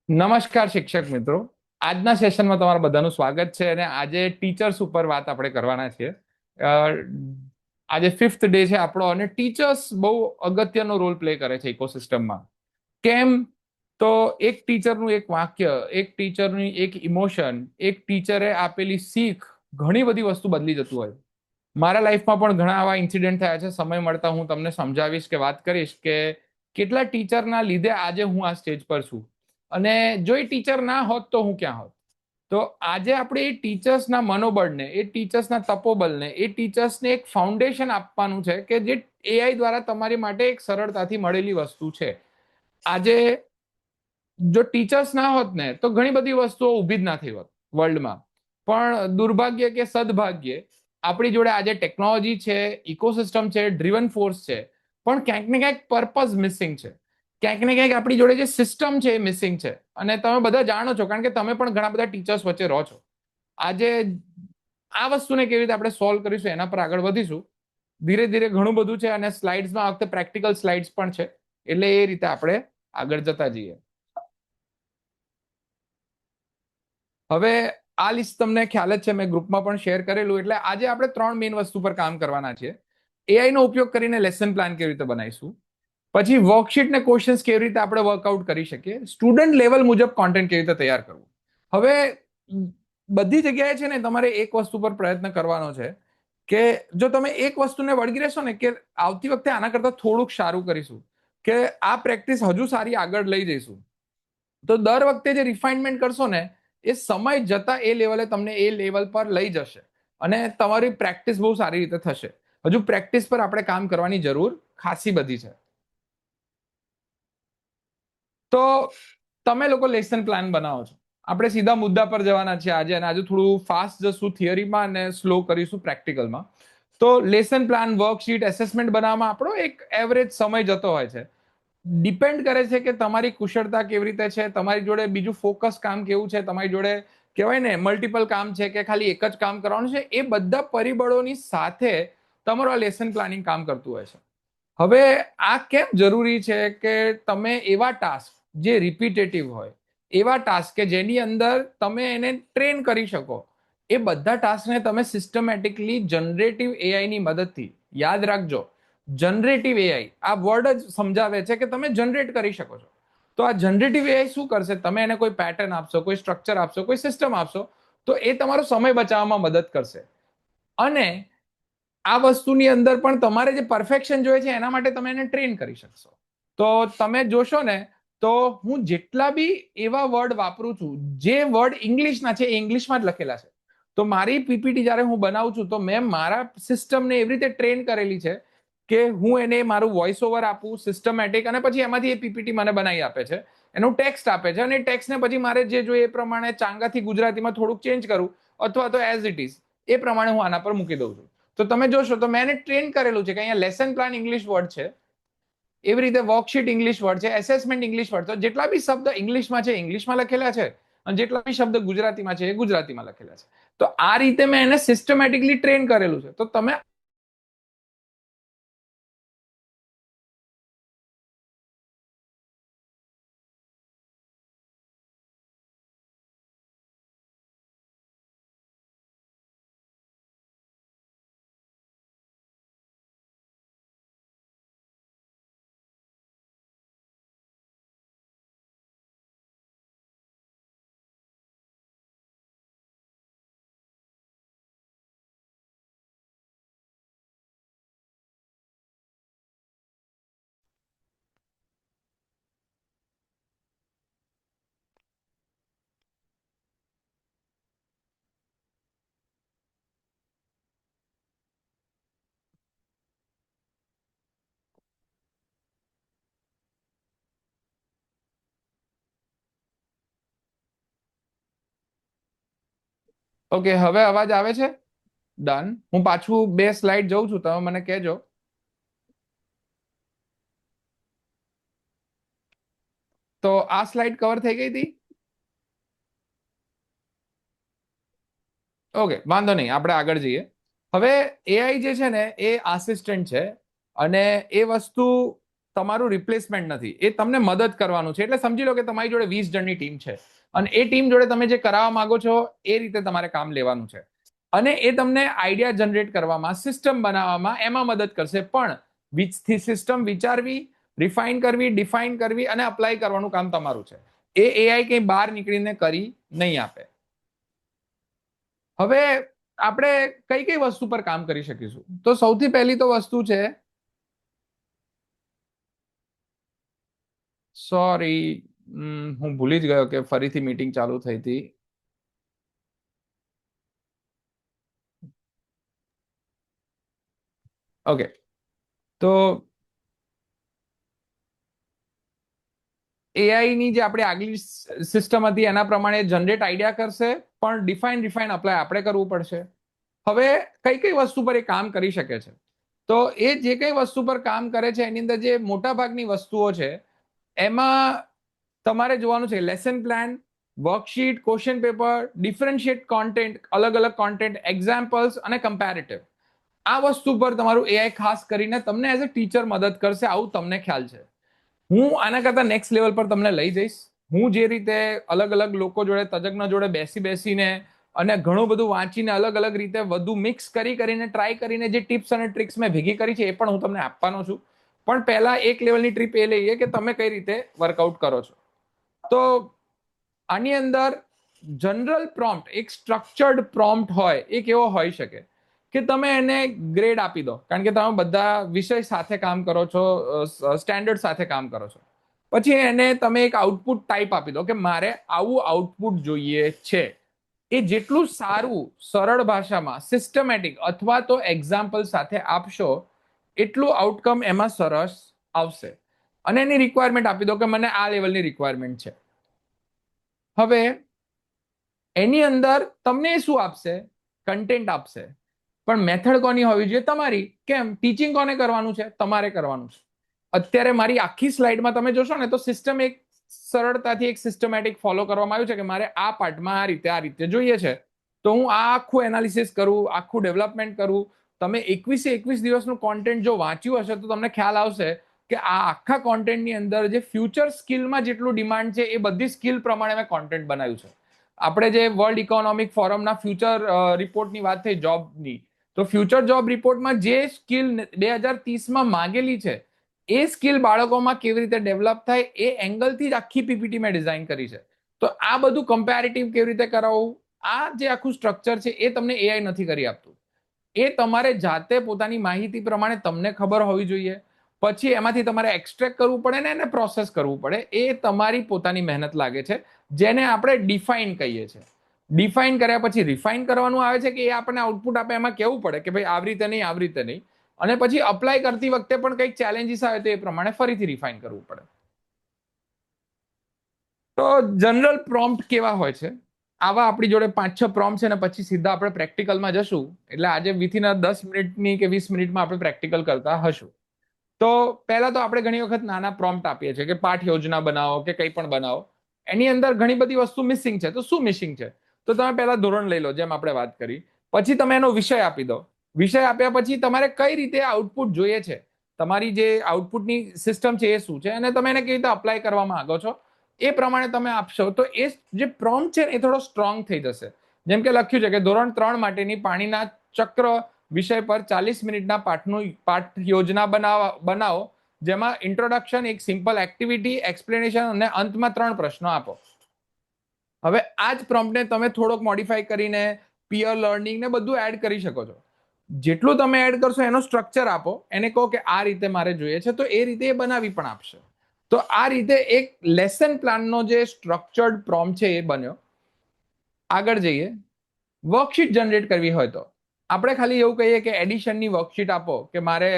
નમસ્કાર શિક્ષક મિત્રો. આજના સેશનમાં તમારા બધાનું સ્વાગત છે અને આજે ટીચર્સ ઉપર વાત આપણે કરવાના છીએ. આજે 5th ડે છે આપણો અને ટીચર્સ બહુ અગત્યનો રોલ પ્લે કરે છે ઇકોસિસ્ટમમાં. કેમ? તો એક ટીચરનું એક વાક્ય, એક ટીચરની એક ઇમોશન, એક ટીચરે આપેલી શીખ ઘણી બધી વસ્તુ બદલી જતું હોય. મારા લાઈફમાં પણ ઘણા આવા ઇન્સિડન્ટ થયા છે. સમય મળતા હું તમને સમજાવીશ કે વાત કરીશ કે કેટલા ટીચરના લીધે આજે હું આ સ્ટેજ પર છું અને જો એ ટીચર ના હોત તો હું ક્યાં હોત. તો આજે આપણે એ ટીચર્સના મનોબળને, એ ટીચર્સના તપોબલને, એ ટીચર્સને એક ફાઉન્ડેશન આપવાનું છે કે જે એઆઈ દ્વારા તમારી માટે એક સરળતાથી મળેલી વસ્તુ છે. આજે જો ટીચર્સ ના હોત ને તો ઘણી બધી વસ્તુઓ ઊભી જ ના થઈ હોત વર્લ્ડમાં. પણ દુર્ભાગ્ય કે સદભાગ્ય આપણી જોડે આજે ટેકનોલોજી છે, ઇકોસિસ્ટમ છે, ડ્રીવન ફોર્સ છે, પણ ક્યાંક ને ક્યાંક પર્પઝ મિસિંગ છે. ક્યાંક ને ક્યાંક આપણી જોડે જે સિસ્ટમ છે એ મિસિંગ છે. અને તમે બધા જાણો છો કારણ કે તમે પણ ઘણા બધા ટીચર્સ વચ્ચે રહો છો. આજે આ વસ્તુને કેવી રીતે આપણે સોલ્વ કરીશું એના પર આગળ વધીશું. ધીરે ધીરે ઘણું બધું છે અને સ્લાઇડ્સમાં આ વખતે પ્રેક્ટિકલ સ્લાઇડ્સ પણ છે, એટલે એ રીતે આપણે આગળ જતા જઈએ. હવે આ લિસ્ટ તમને ખ્યાલ જ છે, મેં ગ્રુપમાં પણ શેર કરેલું. એટલે આજે આપણે 3 મેઇન વસ્તુ પર કામ કરવાના છીએ. એઆઈ નો ઉપયોગ કરીને લેસન પ્લાન કેવી રીતે બનાવીશું, પછી વર્કશીટ ને ક્વેશ્ચન્સ કેવી રીતે આપણે વર્કઆઉટ કરી શકીએ, સ્ટુડન્ટ લેવલ મુજબ કોન્ટેન્ટ કેવી રીતે તૈયાર કરવું. હવે બધી જગ્યાએ છે ને તમારે એક વસ્તુ પર પ્રયત્ન કરવાનો છે કે જો તમે એક વસ્તુને વળગી રહેશો ને કે આવતી વખતે આના કરતા થોડુંક સારું કરીશું, કે આ પ્રેક્ટિસ હજુ સારી આગળ લઈ જઈશું, તો દર વખતે જે રિફાઇનમેન્ટ કરશો ને એ સમય જતા એ લેવલે તમને એ લેવલ પર લઈ જશે અને તમારી પ્રેક્ટિસ બહુ સારી રીતે થશે. હજુ પ્રેક્ટિસ પર આપણે કામ કરવાની જરૂર ખાસી બધી છે. તો તમે લોકો લેસન પ્લાન બનાવો છો, આપણે સીધા મુદ્દા પર જવાના છે આજે, અને આજે થોડું ફાસ્ટ જશું થિયરીમાં અને સ્લો કરીશું પ્રેક્ટિકલમાં. તો લેસન પ્લાન, વર્કશીટ, એસેસમેન્ટ બનાવવામાં આપણો એક એવરેજ સમય જતો હોય છે. ડિપેન્ડ કરે છે કે તમારી કુશળતા કેવી રીતે છે, તમારી જોડે બીજું ફોકસ કામ કેવું છે, તમારી જોડે કહેવાય ને મલ્ટિપલ કામ છે કે ખાલી એક જ કામ કરવાનું છે. એ બધા પરિબળોની સાથે તમારું આ લેસન પ્લાનિંગ કામ કરતું હોય છે. હવે આ કેમ જરૂરી છે કે તમે એવા ટાસ્ક જે રિપીટેટિવ હોય, એવા ટાસ્ક કે જેની અંદર તમે એને ટ્રેન કરી શકો, એ બધા ટાસ્કને તમે સિસ્ટમેટિકલી જનરેટિવ એઆઈ ની મદદથી, યાદ રાખજો, જનરેટિવ એઆઈ આ વર્ડ જ સમજાવે છે કે તમે જનરેટ કરી શકો છો. તો આ જનરેટિવ એઆઈ શું કરશે? તમે એને કોઈ પેટર્ન આપશો, કોઈ સ્ટ્રક્ચર આપશો, કોઈ સિસ્ટમ આપશો, તો એ તમારો સમય બચાવવામાં મદદ કરશે. અને આ વસ્તુની અંદર પણ તમારે જે પરફેક્શન જોઈએ છે એના માટે તમે એને ટ્રેન કરી શકશો. તો તમે જોશો ને તો હું જેટલા બી એવા વર્ડ વાપરું છું જે વર્ડ ઇંગ્લિશના છે એ ઇંગ્લિશમાં જ લખેલા છે. તો મારી પીપીટી જ્યારે હું બનાવું છું તો મેં મારા સિસ્ટમને એવી રીતે ટ્રેન કરેલી છે કે હું એને મારું વોઇસ ઓવર આપું સિસ્ટમેટિક, અને પછી એમાંથી એ પીપીટી મને બનાવી આપે છે, એનું ટેક્સ્ટ આપે છે, અને ટેક્સ્ટને પછી મારે જે જોઈએ એ પ્રમાણે ચાંગાથી ગુજરાતીમાં થોડુંક ચેન્જ કરું અથવા તો એઝ ઇટ ઇઝ એ પ્રમાણે હું આના પર મૂકી દઉં છું. તો તમે જોશો તો મેં એને ટ્રેન કરેલું છે કે અહીંયા લેસન પ્લાન ઇંગ્લિશ વર્ડ છે, એવી રીતે વર્કશીટ ઇંગ્લિશ વર્ડ છે, એસેસમેન્ટ ઇંગ્લિશ વર્ડ છે. જેટલા બી શબ્દ ઇંગ્લિશમાં છે ઇંગ્લિશમાં લખેલા છે, અને જેટલા બી શબ્દ ગુજરાતીમાં છે એ ગુજરાતીમાં લખેલા છે. તો આ રીતે મેં એને સિસ્ટમેટિકલી ટ્રેન કરેલું છે. તો તમે ઓકે, હવે અવાજ આવે છે? ડન. હું પાછું 2 સ્લાઇડ જોઉં છું, તમે મને કહેજો. તો આ સ્લાઇડ કવર થઈ ગઈ હતી. ઓકે, વાંધો નહીં, આપણે આગળ જઈએ. હવે એઆઈ જે છે ને એ આસિસ્ટન્ટ છે, અને એ વસ્તુ તમારું રિપ્લેસમેન્ટ નથી, એ તમને મદદ કરવાનું છે. એટલે સમજી લો કે તમારી જોડે 20 જણની ટીમ છે અને એ ટીમ જોડે તમે જે કરાવવા માંગો છો એ રીતે તમારે કામ લેવાનું છે અને એ તમને આઈડિયા જનરેટ કરવામાં, સિસ્ટમ બનાવવામાં એમાં મદદ કરશે. પણ સિસ્ટમ વિચારવી, રિફાઇન કરવી, ડિફાઇન કરવી અને અપ્લાય કરવાનું કામ તમારું છે. એ એઆઈ કંઈ બહાર નીકળીને કરી નહીં આપે. હવે આપણે કઈ કઈ વસ્તુ પર કામ કરી શકીશું? તો સૌથી પહેલી તો વસ્તુ છે, સોરી હું ભૂલી જ ગયો કે ફરીથી મીટિંગ ચાલુ થઈ હતી. ઓકે, તો એઆઈ ની જે આપણી આગલી સિસ્ટમ હતી એના પ્રમાણે જનરેટ આઈડિયા કરશે, પણ ડિફાઇન અપ્લાય આપણે કરવું પડશે. હવે કઈ કઈ વસ્તુ પર એ કામ કરી શકે છે? તો એ જે કઈ વસ્તુ પર કામ કરે છે એની અંદર જે મોટા ભાગની વસ્તુઓ છે એમાં તમારે જોવાનું છે lesson plan, worksheet, question paper, differentiate content, અલગ અલગ કોન્ટેન્ટ, એક્ઝામ્પલ્સ અને કમ્પેરેટિવ. આ વસ્તુ પર તમારું એઆઈ ખાસ કરીને તમને એઝ અ ટીચર મદદ કરશે, આવું તમને ખ્યાલ છે. હું આના કરતા નેક્સ્ટ લેવલ પર તમને લઈ જઈશ. હું જે રીતે અલગ અલગ લોકો જોડે, તજજ્ઞ જોડે બેસીને અને ઘણું બધું વાંચીને અલગ અલગ રીતે વધુ મિક્સ કરીને ટ્રાય કરીને જે ટિપ્સ અને ટ્રિક્સ મેં ભેગી કરી છે એ પણ હું તમને આપવાનો છું. પણ પહેલા એક લેવલની ટ્રીપ એ લઈએ કે તમે કઈ રીતે વર્કઆઉટ કરો છો. તો આની અંદર જનરલ પ્રોમ્પ્ટ, એક સ્ટ્રક્ચર્ડ પ્રોમ્પ્ટ હોય એ કેવો હોઈ શકે કે તમે એને ગ્રેડ આપી દો, કારણ કે તમે બધા વિષય સાથે કામ કરો છો, સ્ટેન્ડર્ડ સાથે કામ કરો છો. પછી એને તમે એક આઉટપુટ ટાઈપ આપી દો કે મારે આવું આઉટપુટ જોઈએ છે. એ જેટલું સારું સરળ ભાષામાં સિસ્ટમેટિક અથવા તો એક્ઝામ્પલ સાથે આપશો એટલું આઉટકમ એમાં સરસ આવશે. અને એની રિક્વાયરમેન્ટ આપી દો કે મને આ લેવલની રિક્વાયરમેન્ટ છે. હવે એની અંદર તમને શું આપશે? કન્ટેન્ટ આપશે. પણ મેથડ કોની હોવી જોઈએ? તમારી. કેમ? ટીચિંગ કોને કરવાનું છે? તમારે કરવાનું છે. અત્યારે મારી આખી સ્લાઇડમાં તમે જોશો ને તો સિસ્ટમ એક સરળતાથી એક સિસ્ટમેટિક ફોલો કરવામાં આવ્યું છે કે મારે આ પાર્ટમાં આ રીતે જોઈએ છે. તો હું આ આખું એનાલિસિસ કરું, આખું ડેવલપમેન્ટ કરું. તમે 21 દિવસનું કોન્ટેન્ટ જો વાંચ્યું હશે તો તમને ખ્યાલ આવશે કે આ આખા કોન્ટેન્ટની અંદર જે ફ્યુચર સ્કિલમાં જેટલું ડિમાન્ડ છે એ બધી સ્કિલ પ્રમાણે મેં કોન્ટેન્ટ બનાવ્યું છે. આપણે જે વર્લ્ડ ઇકોનોમિક ફોરમના ફ્યુચર રિપોર્ટની વાત થઈ જોબની, તો ફ્યુચર જોબ રિપોર્ટમાં જે સ્કિલ 2030માં માંગેલી છે એ સ્કિલ બાળકોમાં કેવી રીતે ડેવલપ થાય એ એંગલથી જ આખી પીપીટી મેં ડિઝાઇન કરી છે. તો આ બધું કમ્પેરેટિવ કેવી રીતે કરાવવું, આ જે આખું સ્ટ્રક્ચર છે એ તમને એઆઈ નથી કરી આપતું. એ તમારે જાતે પોતાની માહિતી પ્રમાણે તમને ખબર હોવી જોઈએ. પછી એમાંથી તમારે એક્સટ્રેક્ટ કરવું પડે ને એને પ્રોસેસ કરવું પડે. એ તમારી પોતાની મહેનત લાગે છે, જેને આપણે ડિફાઇન કહીએ છીએ. ડિફાઇન કર્યા પછી રિફાઇન કરવાનું આવે છે કે એ આપણને આઉટપુટ આપે એમાં કેવું પડે કે ભાઈ આવી રીતે નહીં, આવી રીતે નહીં. અને પછી અપ્લાય કરતી વખતે પણ કંઈક ચેલેન્જીસ આવે તો એ પ્રમાણે ફરીથી રિફાઇન કરવું પડે. તો જનરલ પ્રોમ્પ્ટ કેવા હોય છે? આવા આપણી જોડે 5-6 પ્રોમ્પ્ટ છે ને પછી સીધા આપણે પ્રેક્ટિકલમાં જશું. એટલે આજે વિથિન 10 મિનિટની કે 20 મિનિટમાં આપણે પ્રેક્ટિકલ કરતા હશું. તો પહેલા તો આપણે ઘણી વખત નાના પ્રોમ્પ્ટ આપીએ છીએ કે પાઠ યોજના બનાવો કે કંઈ પણ બનાવો. એની અંદર ઘણી બધી વસ્તુ મિસિંગ છે. તો શું મિસિંગ છે? તો તમે પહેલા ધોરણ લઈ લો, જેમ આપણે વાત કરી. પછી તમે એનો વિષય આપી દો. વિષય આપ્યા પછી તમારે કઈ રીતે આઉટપુટ જોઈએ છે, તમારી જે આઉટપુટની સિસ્ટમ છે એ શું છે અને તમે એને કેવી રીતે અપ્લાય કરવા માંગો છો એ પ્રમાણે તમે આપશો તો એ જે પ્રોમ્પ્ટ છે એ થોડો સ્ટ્રોંગ થઈ જશે. જેમ કે લખ્યું છે કે ધોરણ 3 માટેની પાણીના ચક્ર વિષય પર 40 મિનિટના પાઠ યોજના બનાવો, જેમાં ઇન્ટ્રોડક્શન, એક સિમ્પલ એક્ટિવિટી, એક્સપ્લેનેશન અને અંતમાં 3 પ્રશ્નો આપો. હવે આ જ પ્રોમ્પ્ટને તમે થોડોક મોડિફાઈ કરીને પિયર લર્નિંગ ને બધું એડ કરી શકો છો. જેટલું તમે એડ કરશો એનો સ્ટ્રક્ચર આપો, એને કહો કે આ રીતે મારે જોઈએ છે તો એ રીતે એ બનાવી પણ આપશે. તો આ રીતે એક લેસન પ્લાનનો જે સ્ટ્રક્ચર્ડ પ્રોમ્પ્ટ છે એ બન્યો. આગળ જઈએ. વર્કશીટ જનરેટ કરવી હોય તો આપણે ખાલી એવું કહીએ કે એડિશનની વર્કશીટ આપો કે મારે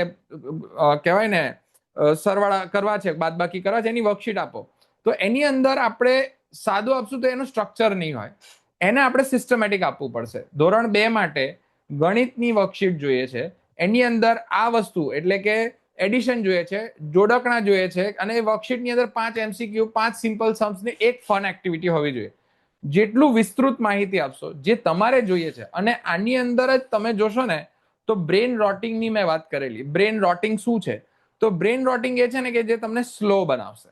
કહેવાય ને સરવાળા કરવા છે, બાદબાકી કરવા છે, એની વર્કશીટ આપો. તો એની અંદર આપણે સાદું આપશું તો એનું સ્ટ્રક્ચર નહીં હોય. એને આપણે સિસ્ટમેટિક આપવું પડશે. ધોરણ 2 માટે ગણિતની વર્કશીટ જોઈએ છે. એની અંદર આ વસ્તુ એટલે કે એડિશન જોઈએ છે, જોડકણા જોઈએ છે અને વર્કશીટની અંદર 5 MCQ, 5 સિમ્પલ सम्स ની એક ફન એક્ટિવિટી હોવી જોઈએ. જેટલું વિસ્તૃત માહિતી આપશો જે તમારે જોઈએ છે, અને આની અંદર જ તમે જોશો ને તો બ્રેન રોટિંગની મેં વાત કરેલી. બ્રેન રોટિંગ શું છે? તો બ્રેન રોટિંગ એ છે ને કે જે તમને સ્લો બનાવશે.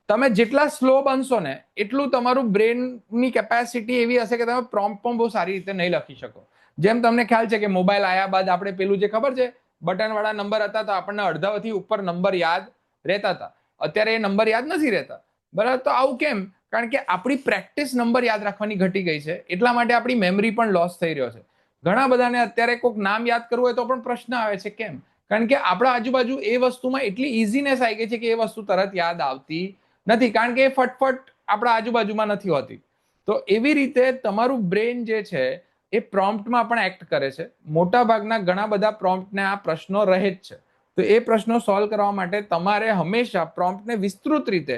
તમે જેટલા સ્લો બનશો ને એટલું તમારું બ્રેનની કેપેસિટી એવી હશે કે તમે પ્રોમ્પ્ટ પણ બહુ સારી રીતે નહીં લખી શકો. જેમ તમને ખ્યાલ છે કે મોબાઈલ આવ્યા બાદ આપણે પેલું જે ખબર છે બટન વાળા નંબર હતા તો આપણને અડધાથી ઉપર નંબર યાદ રહેતા હતા. અત્યારે એ નંબર યાદ નથી રહેતા. બરાબર, તો આવું કેમ? કારણ કે આપણી પ્રેક્ટિસ નંબર યાદ રાખવાની ઘટી ગઈ છે, એટલા માટે આપણી મેમરી પણ લોસ થઈ રહ્યો છે. ઘણા બધાને અત્યારે કોઈક નામ યાદ કરવું હોય તો પણ પ્રશ્ન આવે છે કેમ? કારણ કે આપણા આજુબાજુ એ વસ્તુમાં એટલી ઇઝીનેસ આવી ગઈ છે કે એ વસ્તુ તરત યાદ આવતી નથી, કારણ કે એ ફટફટ આપણા આજુબાજુમાં નથી હોતી. તો એવી રીતે તમારું બ્રેન જે છે એ પ્રોમ્પ્ટમાં પણ એક્ટ કરે છે. મોટા ભાગના ઘણા બધા પ્રોમ્પ્ટને આ પ્રશ્નો રહે જ છે. તો એ પ્રશ્નો સોલ્વ કરવા માટે તમારે હંમેશા પ્રોમ્પ્ટને વિસ્તૃત રીતે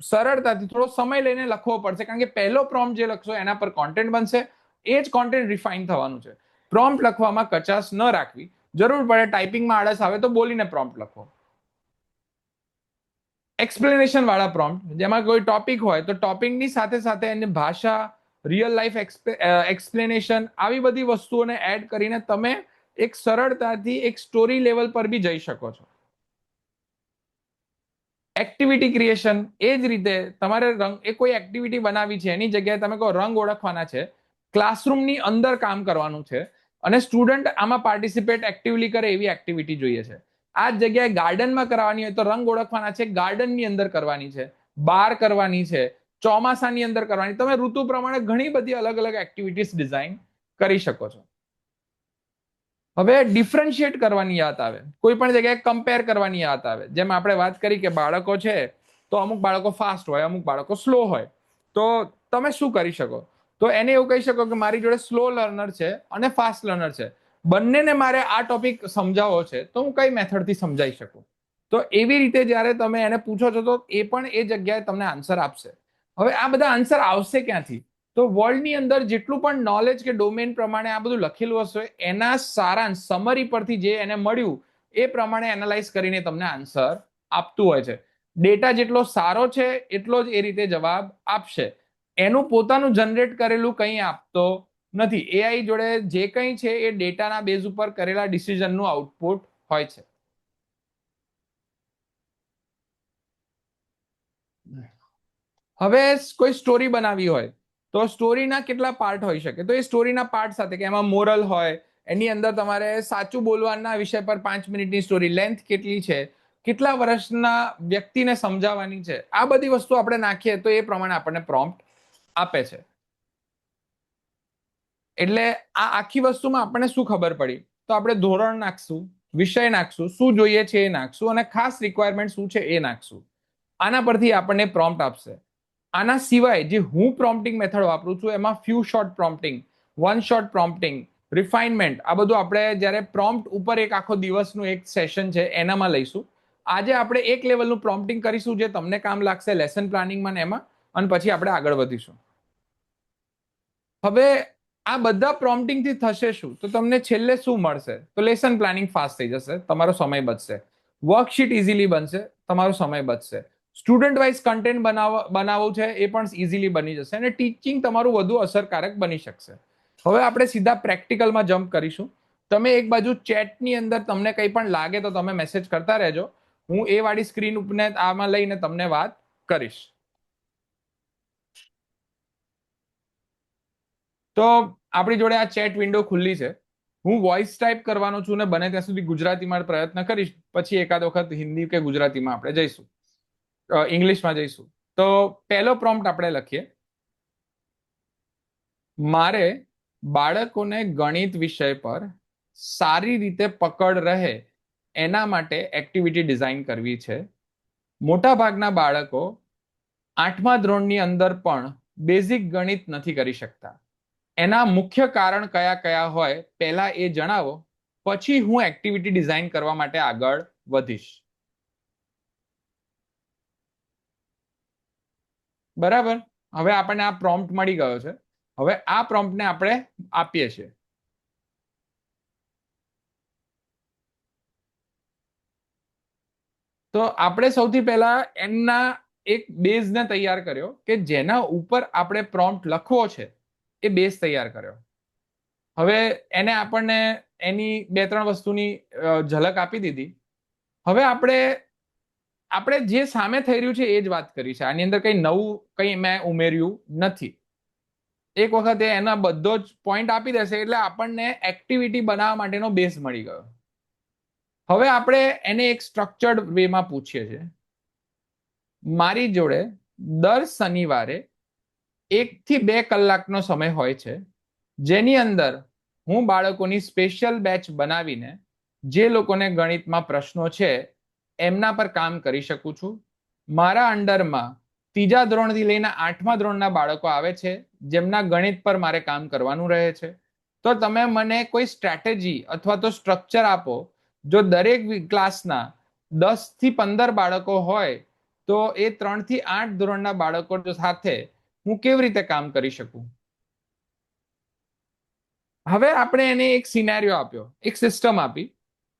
સરળતાથી થોડો સમય લઈને લખવો પડશે, કારણ કે પહેલો પ્રોમ્પ્ટ જે લખશો એના પર કોન્ટેન્ટ બનશે, એ જ કોન્ટેન્ટ રિફાઇન થવાનું છે. પ્રોમ્પ્ટ લખવામાં કચાશ ન રાખવી. જરૂર પડે ટાઈપિંગમાં આળસ આવે તો બોલીને પ્રોમ્પ્ટ લખો. એક્સપ્લેનેશન વાળા પ્રોમ્પ્ટ, જેમાં કોઈ ટોપિક હોય તો ટોપિકની સાથે સાથે એની ભાષા, રિયલ લાઈફ એક્સપ્લેનેશન, આવી બધી વસ્તુઓને એડ કરીને તમે એક સરળતાથી એક સ્ટોરી લેવલ પર બી જઈ શકો છો. એક્ટિવિટી ક્રિએશન, એ જ રીતે તમારે એ કોઈ એક્ટિવિટી બનાવી છે, એની જગ્યાએ તમે કહો રંગ ઓળખવાના છે, ક્લાસરૂમની અંદર કામ કરવાનું છે અને સ્ટુડન્ટ આમાં પાર્ટિસિપેટ એક્ટિવલી કરે એવી એક્ટિવિટી જોઈએ છે. આ જ જગ્યાએ ગાર્ડનમાં કરવાની હોય તો રંગ ઓળખવાના છે, ગાર્ડનની અંદર કરવાની છે, બહાર કરવાની છે, ચોમાસાની અંદર કરવાની. તમે ઋતુ પ્રમાણે ઘણી બધી અલગ અલગ એક્ટિવિટીઝ ડિઝાઇન કરી શકો છો. હવે ડિફરન્શિએટ કરવાની યાદ આવે, કોઈ પણ જગ્યાએ કમ્પેર કરવાની યાદ આવે. જેમ આપણે વાત કરી કે બાળકો છે તો અમુક બાળકો ફાસ્ટ હોય, અમુક બાળકો સ્લો હોય, તો તમે શું કરી શકો? તો એને એવું કહી શકો કે મારી જોડે સ્લો લર્નર છે અને ફાસ્ટ લર્નર છે, બંનેને મારે આ ટોપિક સમજાવવો છે તો હું કઈ મેથડથી સમજાવી શકું? તો એવી રીતે જ્યારે તમે એને પૂછો છો તો એ પણ એ જગ્યાએ તમને આન્સર આપશે. હવે આ બધા આન્સર આવશે ક્યાંથી? તો વર્લ્ડની અંદર જેટલું પણ નોલેજ કે ડોમેન પ્રમાણે આ બધું લખેલું હશે એના સારાંશ સમરી પરથી જે એને મળ્યું એ પ્રમાણે એનાલાઇઝ કરીને તમને આન્સર આપતું હોય છે. ડેટા જેટલો સારો છે એટલો જ એ રીતે જવાબ આપશે. એનું પોતાનું જનરેટ કરેલું કંઈ આપતો નથી. એઆઈ જોડે જે કંઈ છે એ ડેટાના બેઝ ઉપર કરેલા ડિસિઝનનું આઉટપુટ હોય છે. હવે કોઈ સ્ટોરી બનાવી હોય તો સ્ટોરીના કેટલા પાર્ટ હોઈ શકે? તો એ સ્ટોરીના પાર્ટ સાથે કે એમાં મોરલ હોય, એની અંદર તમારે સાચું બોલવાના વિષય પર 5 મિનિટની સ્ટોરી, લેન્થ કેટલી છે, કેટલા વર્ષના વ્યક્તિને સમજાવવાની છે, આ બધી વસ્તુ આપણે નાખીએ તો એ પ્રમાણે આપણને પ્રોમ્પ્ટ આપે છે. એટલે આ આખી વસ્તુમાં આપણને શું ખબર પડી? તો આપણે ધોરણ નાખશું, વિષય નાખશું, શું જોઈએ છે એ નાખશું અને ખાસ રિક્વાયરમેન્ટ શું છે એ નાખશું. આના પરથી આપણને પ્રોમ્પ્ટ આપશે. આના સિવાય જે હું પ્રોમ્પ્ટિંગ મેથડ વાપરું છું એમાં few short prompting, one short prompting, refinement, આ બધું આપણે જ્યારે પ્રોમ્પ્ટ ઉપર એક આખો દિવસનું એક સેશન છે એનામાં લઈશું. આજે આપણે એક લેવલનું પ્રોમ્પ્ટિંગ કરીશું જે તમને કામ લાગશે લેસન પ્લાનિંગમાં ને એમાં, અને પછી આપણે આગળ વધીશું. હવે આ બધા પ્રોમ્પ્ટિંગથી થશે શું? તો તમને છેલ્લે શું મળશે? તો લેસન પ્લાનિંગ ફાસ્ટ થઈ જશે, તમારો સમય બચશે. વર્કશીટ ઇઝીલી બનશે, તમારો સમય બચશે. સ્ટુડન્ટ વાઇઝ કન્ટેન્ટ બનાવવું છે એ પણ ઇઝીલી બની જશે અને ટીચિંગ તમારું વધુ અસરકારક બની શકશે. હવે આપણે સીધા પ્રેક્ટિકલમાં જમ્પ કરીશું. તમે એક બાજુ ચેટની અંદર તમને કંઈ પણ લાગે તો તમે મેસેજ કરતા રહેજો. હું એ વાળી સ્ક્રીન ઉપને આમાં લઈને તમને વાત કરીશ. તો આપણી જોડે આ ચેટ વિન્ડો ખુલ્લી છે. હું વોઇસ ટાઈપ કરવાનો છું ને બને ત્યાં સુધી ગુજરાતીમાં પ્રયત્ન કરીશ, પછી એકાદ વખત હિન્દી કે ગુજરાતીમાં આપણે જઈશું, ઇંગ્લિશમાં જઈશું. તો પહેલો પ્રોમ્પ્ટ આપણે લખીએ. મારે બાળકોને ગણિત વિષય પર સારી રીતે પકડ રહે એના માટે એક્ટિવિટી ડિઝાઇન કરવી છે. મોટા ભાગના બાળકો 8મા ધોરણની અંદર પણ બેઝિક ગણિત નથી કરી શકતા. એના મુખ્ય કારણ કયા કયા હોય પહેલા એ જણાવો, પછી હું એક્ટિવિટી ડિઝાઇન કરવા માટે આગળ વધીશ. બરાબર, હવે આપણને આ પ્રોમ્પ્ટ મળી ગયો છે. હવે આ પ્રોમ્પ્ટને આપણે આપીએ છીએ. તો આપણે સૌથી પહેલા એમના એક બેઝને તૈયાર કર્યો કે જેના ઉપર આપણે પ્રોમ્પ્ટ લખવો છે, એ બેઝ તૈયાર કર્યો. હવે એને આપણને એની 2-3 વસ્તુની ઝલક આપી દીધી. હવે આપણે જે સામે થઈ રહ્યું છે એ જ વાત કરી છે, આની અંદર કઈ નવું કઈ મેં ઉમેર્યું નથી. એક વખત એના બધો જ પોઈન્ટ આપી દેશે એટલે આપણને એક્ટિવિટી બનાવવા માટેનો બેઝ મળી ગયો. હવે આપણે એને એક સ્ટ્રક્ચર્ડ વેમાં પૂછીએ છીએ. મારી જોડે દર શનિવારે 1 થી 2 કલાકનો સમય હોય છે, જેની અંદર હું બાળકોની સ્પેશિયલ બેચ બનાવીને જે લોકોને ગણિતમાં પ્રશ્નો છે એમના પર કામ કરી શકું છું. મારા અંડરમાં 3જા ધોરણથી લઈને 8મા ધોરણના બાળકો આવે છે જેમના ગણિત પર મારે કામ કરવાનું રહે છે. તો તમે મને કોઈ સ્ટ્રેટેજી અથવા તો સ્ટ્રક્ચર આપો. જો દરેક ક્લાસના 10 થી 15 બાળકો હોય તો એ 3 થી 8 ધોરણના બાળકો સાથે હું કેવી રીતે કામ કરી શકું. હવે આપણે એને એક સિનેરિયો આપ્યો, એક સિસ્ટમ આપી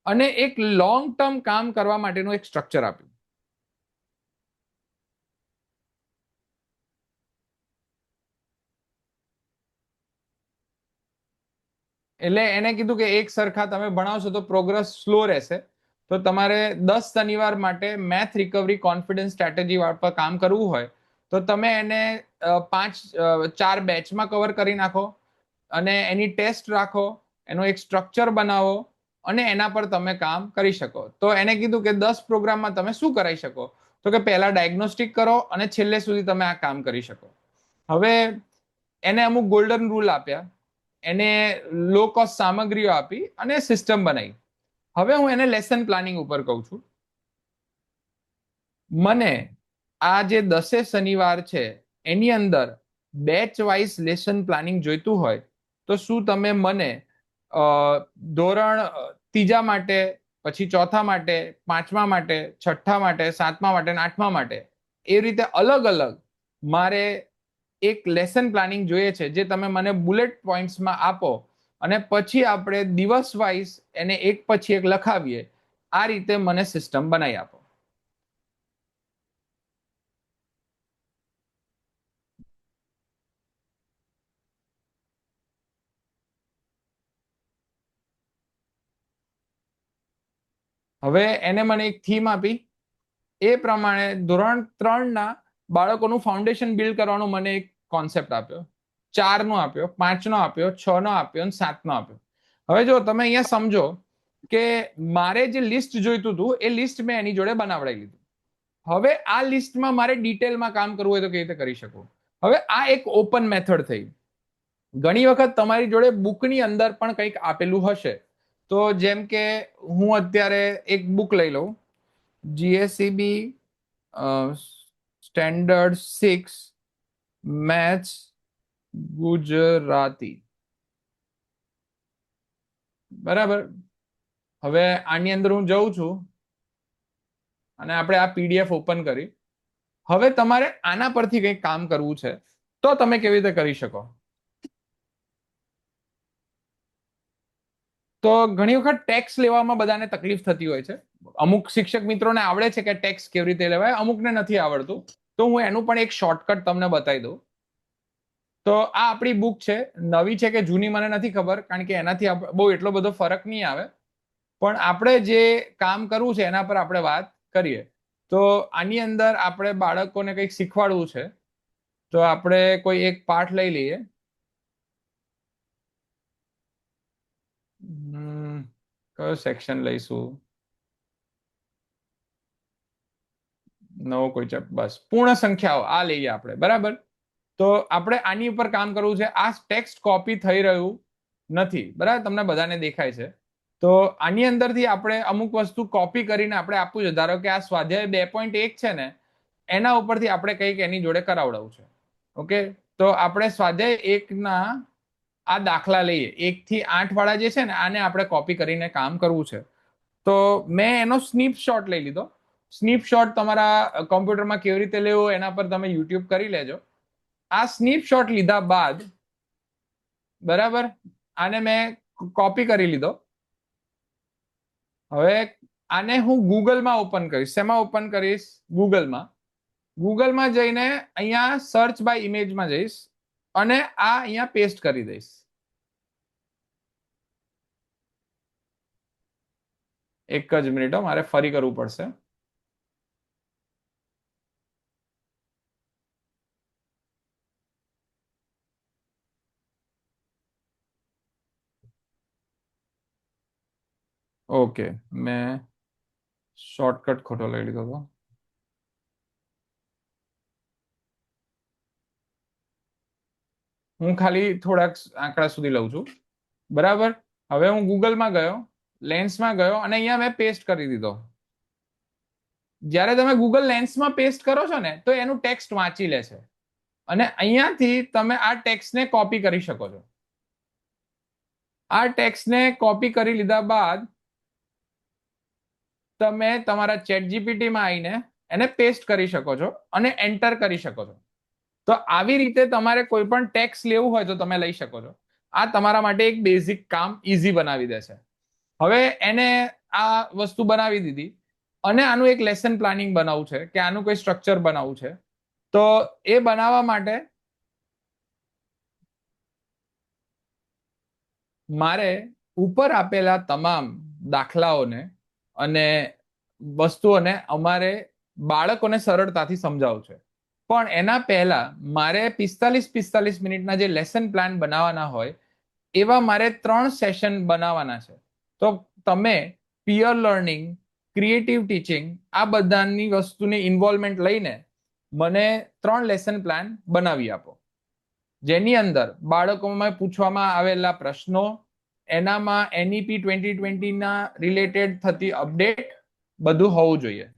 અને એક લોંગ ટર્મ કામ કરવા માટેનું એક સ્ટ્રક્ચર આપ્યું. એટલે એને કીધું કે એક સરખા તમે ભણાવશો તો પ્રોગ્રેસ સ્લો રહેશે, તો તમારે 10 શનિવાર માટે મેથ રિકવરી કોન્ફિડન્સ સ્ટ્રેટેજી પર કામ કરવું હોય તો તમે એને 4 બેચમાં કવર કરી નાખો અને એની ટેસ્ટ રાખો, એનો એક સ્ટ્રક્ચર બનાવો અને એના પર તમે કામ કરી શકો. તો એને કીધું કે 10 પ્રોગ્રામમાં તમે શું કરાવી શકો, તો કે પહેલા ડાયગ્નોસ્ટિક કરો અને છેલ્લે સુધી તમે આ કામ કરી શકો. હવે એને અમુક ગોલ્ડન રૂલ આપ્યા, એને લો કોસ્ટ સામગ્રીઓ આપી અને સિસ્ટમ બનાવી. હવે હું એને લેસન પ્લાનિંગ ઉપર કહું છું. મને આ જે 10 શનિવાર છે એની અંદર બેચ વાઇઝ લેસન પ્લાનિંગ જોઈતું હોય તો શું તમે મને ધોરણ 3જા માટે, પછી 4થા માટે, 5મા માટે, 6ઠ્ઠા માટે, 7મા માટે અને 8મા માટે એ રીતે અલગ અલગ મારે એક લેસન પ્લાનિંગ જોઈએ છે જે તમે મને બુલેટ પોઈન્ટ્સમાં આપો અને પછી આપણે દિવસ વાઇઝ એને એક પછી એક લખાવીએ. આ રીતે મને સિસ્ટમ બનાવી આપો. હવે એને મને એક થીમ આપી, એ પ્રમાણે ધોરણ 3ના બાળકોનું ફાઉન્ડેશન બિલ્ડ કરવાનો મને એક કોન્સેપ્ટ આપ્યો. 4નો આપ્યો, 5નો આપ્યો, 6નો આપ્યો અને 7નો આપ્યો. હવે જો તમે અહીંયા સમજો કે મારે જે લિસ્ટ જોઈતું હતું એ લિસ્ટ મેં એની જોડે બનાવડાવી લીધું. હવે આ લિસ્ટમાં મારે ડિટેલમાં કામ કરવું હોય તો કેવી રીતે કરી શકું. હવે આ એક ઓપન મેથડ થઈ. ઘણી વખત તમારી જોડે બુકની અંદર પણ કંઈક આપેલું હશે. તો જેમ કે હું અત્યારે એક બુક લઈ લઉં, GSEB સ્ટેન્ડર્ડ 6 મેથ્સ ગુજરાતી, બરાબર. હવે આની અંદર હું જઉં છું અને આપણે આ PDF ઓપન કરી. હવે તમારે આના પરથી કંઈક કામ કરવું છે તો તમે કેવી રીતે કરી શકો. તો ઘણી વખત ટેક્સ લેવામાં બધાને તકલીફ થતી હોય છે. અમુક શિક્ષક મિત્રોને આવડે છે કે ટેક્સ કેવી રીતે લેવાય, અમુકને નથી આવડતું. તો હું એનું પણ એક શોર્ટકટ તમને બતાવી દઉં. તો આ આપણી બુક છે, નવી છે કે જૂની મને નથી ખબર, કારણ કે એનાથી બહુ એટલો બધો ફરક નહીં આવે. પણ આપણે જે કામ કરવું છે એના પર આપણે વાત કરીએ. તો આની અંદર આપણે બાળકોને કંઈક શીખવાડવું છે, તો આપણે કોઈ એક પાઠ લઈ લઈએ. કયો સેક્શન લઈશું? નવો કોઈ બસ પૂર્ણ સંખ્યાઓ આ લઈએ આપણે, બરાબર. તો આપણે આની ઉપર કામ કરવું છે. આ ટેક્સ્ટ કોપી થઈ રહ્યું નથી, બરાબર, તમને બધાને દેખાય છે. તો આની અંદરથી આપણે અમુક વસ્તુ કોપી કરીને આપણે આપવું છે. ધારો કે આ સ્વાધ્યાય 2.1 છે ને, એના ઉપરથી આપણે કંઈક એની જોડે કરાવડાવું છે. ઓકે, તો આપણે સ્વાધ્યાય 1ના આ દાખલા લઈએ, 1 થી 8 વાળા જે છે ને, આને આપણે કોપી કરીને કામ કરવું છે. તો મેં એનો સ્નીપશોટ લઈ લીધો. સ્નીપશોટ તમારા કોમ્પ્યુટરમાં કેવી રીતે લેવો એના પર તમે યુટ્યુબ કરી લેજો. આ સ્નીપશોટ લીધા બાદ, બરાબર, આને મેં કોપી કરી લીધો. હવે આને હું ગૂગલમાં ઓપન કરીશ. શેમાં ઓપન કરીશ? ગૂગલમાં. ગૂગલમાં જઈને અહીંયા સર્ચ બાય ઇમેજમાં જઈશ અને આ અહીંયા પેસ્ટ કરી દઈશ. એક જ મિનિટ હો, મારે ફરી કરવું પડશે. ઓકે, મેં શોર્ટકટ ખોટો લઈ લીધો હતો. હું ખાલી થોડાક આંકડા સુધી લઉં છું. બરાબર. હવે હું ગૂગલમાં ગયો, લેન્સમાં ગયો અને અહીંયા મેં પેસ્ટ કરી દીધો. જ્યારે તમે ગૂગલ લેન્સમાં પેસ્ટ કરો છો ને તો એનું ટેક્સ્ટ વાંચી લે છે અને અહીંયાથી તમે આ ટેક્સ્ટને કોપી કરી શકો છો. આ ટેક્સ્ટને કોપી કરી લીધા બાદ તમે તમારા ચેટ જીપીટીમાં આવીને એને પેસ્ટ કરી શકો છો અને એન્ટર કરી શકો છો. તો આવી રીતે તમારે કોઈ પણ ટેક્સ લેવું હોય તો તમે લઈ શકો છો. આ તમારા માટે એક બેઝિક કામ ઈઝી બનાવી દેશે. હવે એને આ વસ્તુ બનાવી દીધી અને આનું એક લેસન પ્લાનિંગ બનાવવું છે કે આનું કોઈ સ્ટ્રક્ચર બનાવવું છે. તો એ બનાવવા માટે મારે ઉપર આપેલા તમામ દાખલાઓને અને વસ્તુઓને અમારે બાળકોને સરળતાથી સમજાવવું છે. પણ એના પહેલા મારે 45 મિનિટના જે લેસન પ્લાન બનાવવાના હોય એવા મારે 3 સેશન બનાવવાના છે. તો તમે પિયર લર્નિંગ, ક્રિએટિવ ટીચિંગ આ બધાની વસ્તુની ઇન્વોલ્વમેન્ટ લઈને મને 3 લેસન પ્લાન બનાવી આપો, જેની અંદર બાળકોમાં પૂછવામાં આવેલા પ્રશ્નો, એનામાં એનઈપી 2020ના રિલેટેડ થતી અપડેટ બધું હોવું જોઈએ.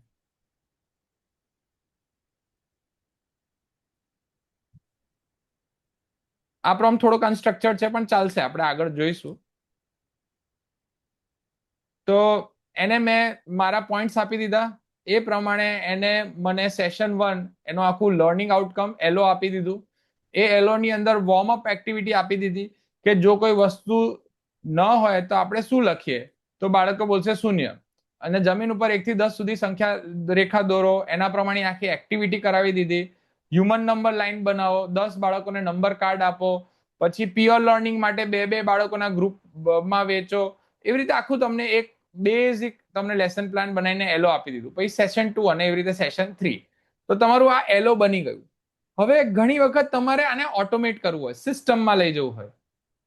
આ પ્રોમ થોડોક અનસ્ટ્રક્ચર્ડ છે પણ ચાલશે, આપણે આગળ જોઈશું. તો એને મેં મારા પોઈન્ટ્સ આપી દીધા. એ પ્રમાણે એને મને સેશન 1 એનું આખું લર્નિંગ આઉટકમ એલો આપી દીધું. એ એલો ની અંદર વોર્મઅપ એક્ટિવિટી આપી દીધી કે જો કોઈ વસ્તુ ન હોય તો આપણે શું લખીએ, તો બાળકો બોલશે શૂન્ય. અને જમીન ઉપર 1 થી 10 સુધી સંખ્યા રેખા દોરો, એના પ્રમાણે આખી એક્ટિવિટી કરાવી દીધી. હ્યુમન નંબર લાઈન બનાવો, 10 બાળકોને નંબર કાર્ડ આપો, પછી પિયર લર્નિંગ માટે 2 બાળકોના ગ્રુપમાં વેચો. એવી રીતે આખું તમને એક બેઝિક તમને લેસન પ્લાન બનાવીને એલો આપી દીધું. પછી સેશન 2 અને એવી રીતે સેશન 3. તો તમારું આ એલો બની ગયું. હવે ઘણી વખત તમારે આને ઓટોમેટ કરવું હોય, સિસ્ટમમાં લઈ જવું હોય,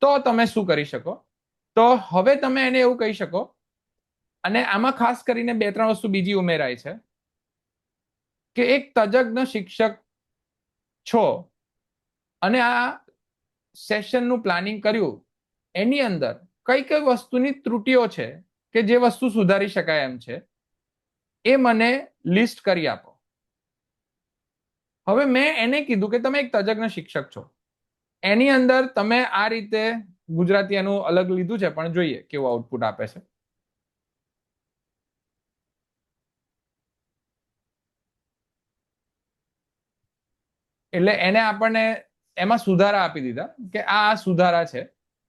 તો તમે શું કરી શકો? તો હવે તમે એને એવું કહી શકો, અને આમાં ખાસ કરીને 2-3 વસ્તુ બીજી ઉમેરાય છે કે એક તજજ્ઞ શિક્ષક છો અને આ સેશનનું પ્લાનિંગ કર્યું, એની અંદર કઈ કઈ વસ્તુની ત્રુટિઓ છે કે જે વસ્તુ સુધારી શકાય એમ છે, એ મને લિસ્ટ કરી આપો. હવે મેં એને કીધું કે તમે એક તજજ્ઞ શિક્ષક છો, એની અંદર તમે આ રીતે ગુજરાતી એનું અલગ લીધું છે પણ જોઈએ કેવું આઉટપુટ આપે છે. એટલે એને આપણને એમાં સુધારા આપી દીધા કે આ સુધારા છે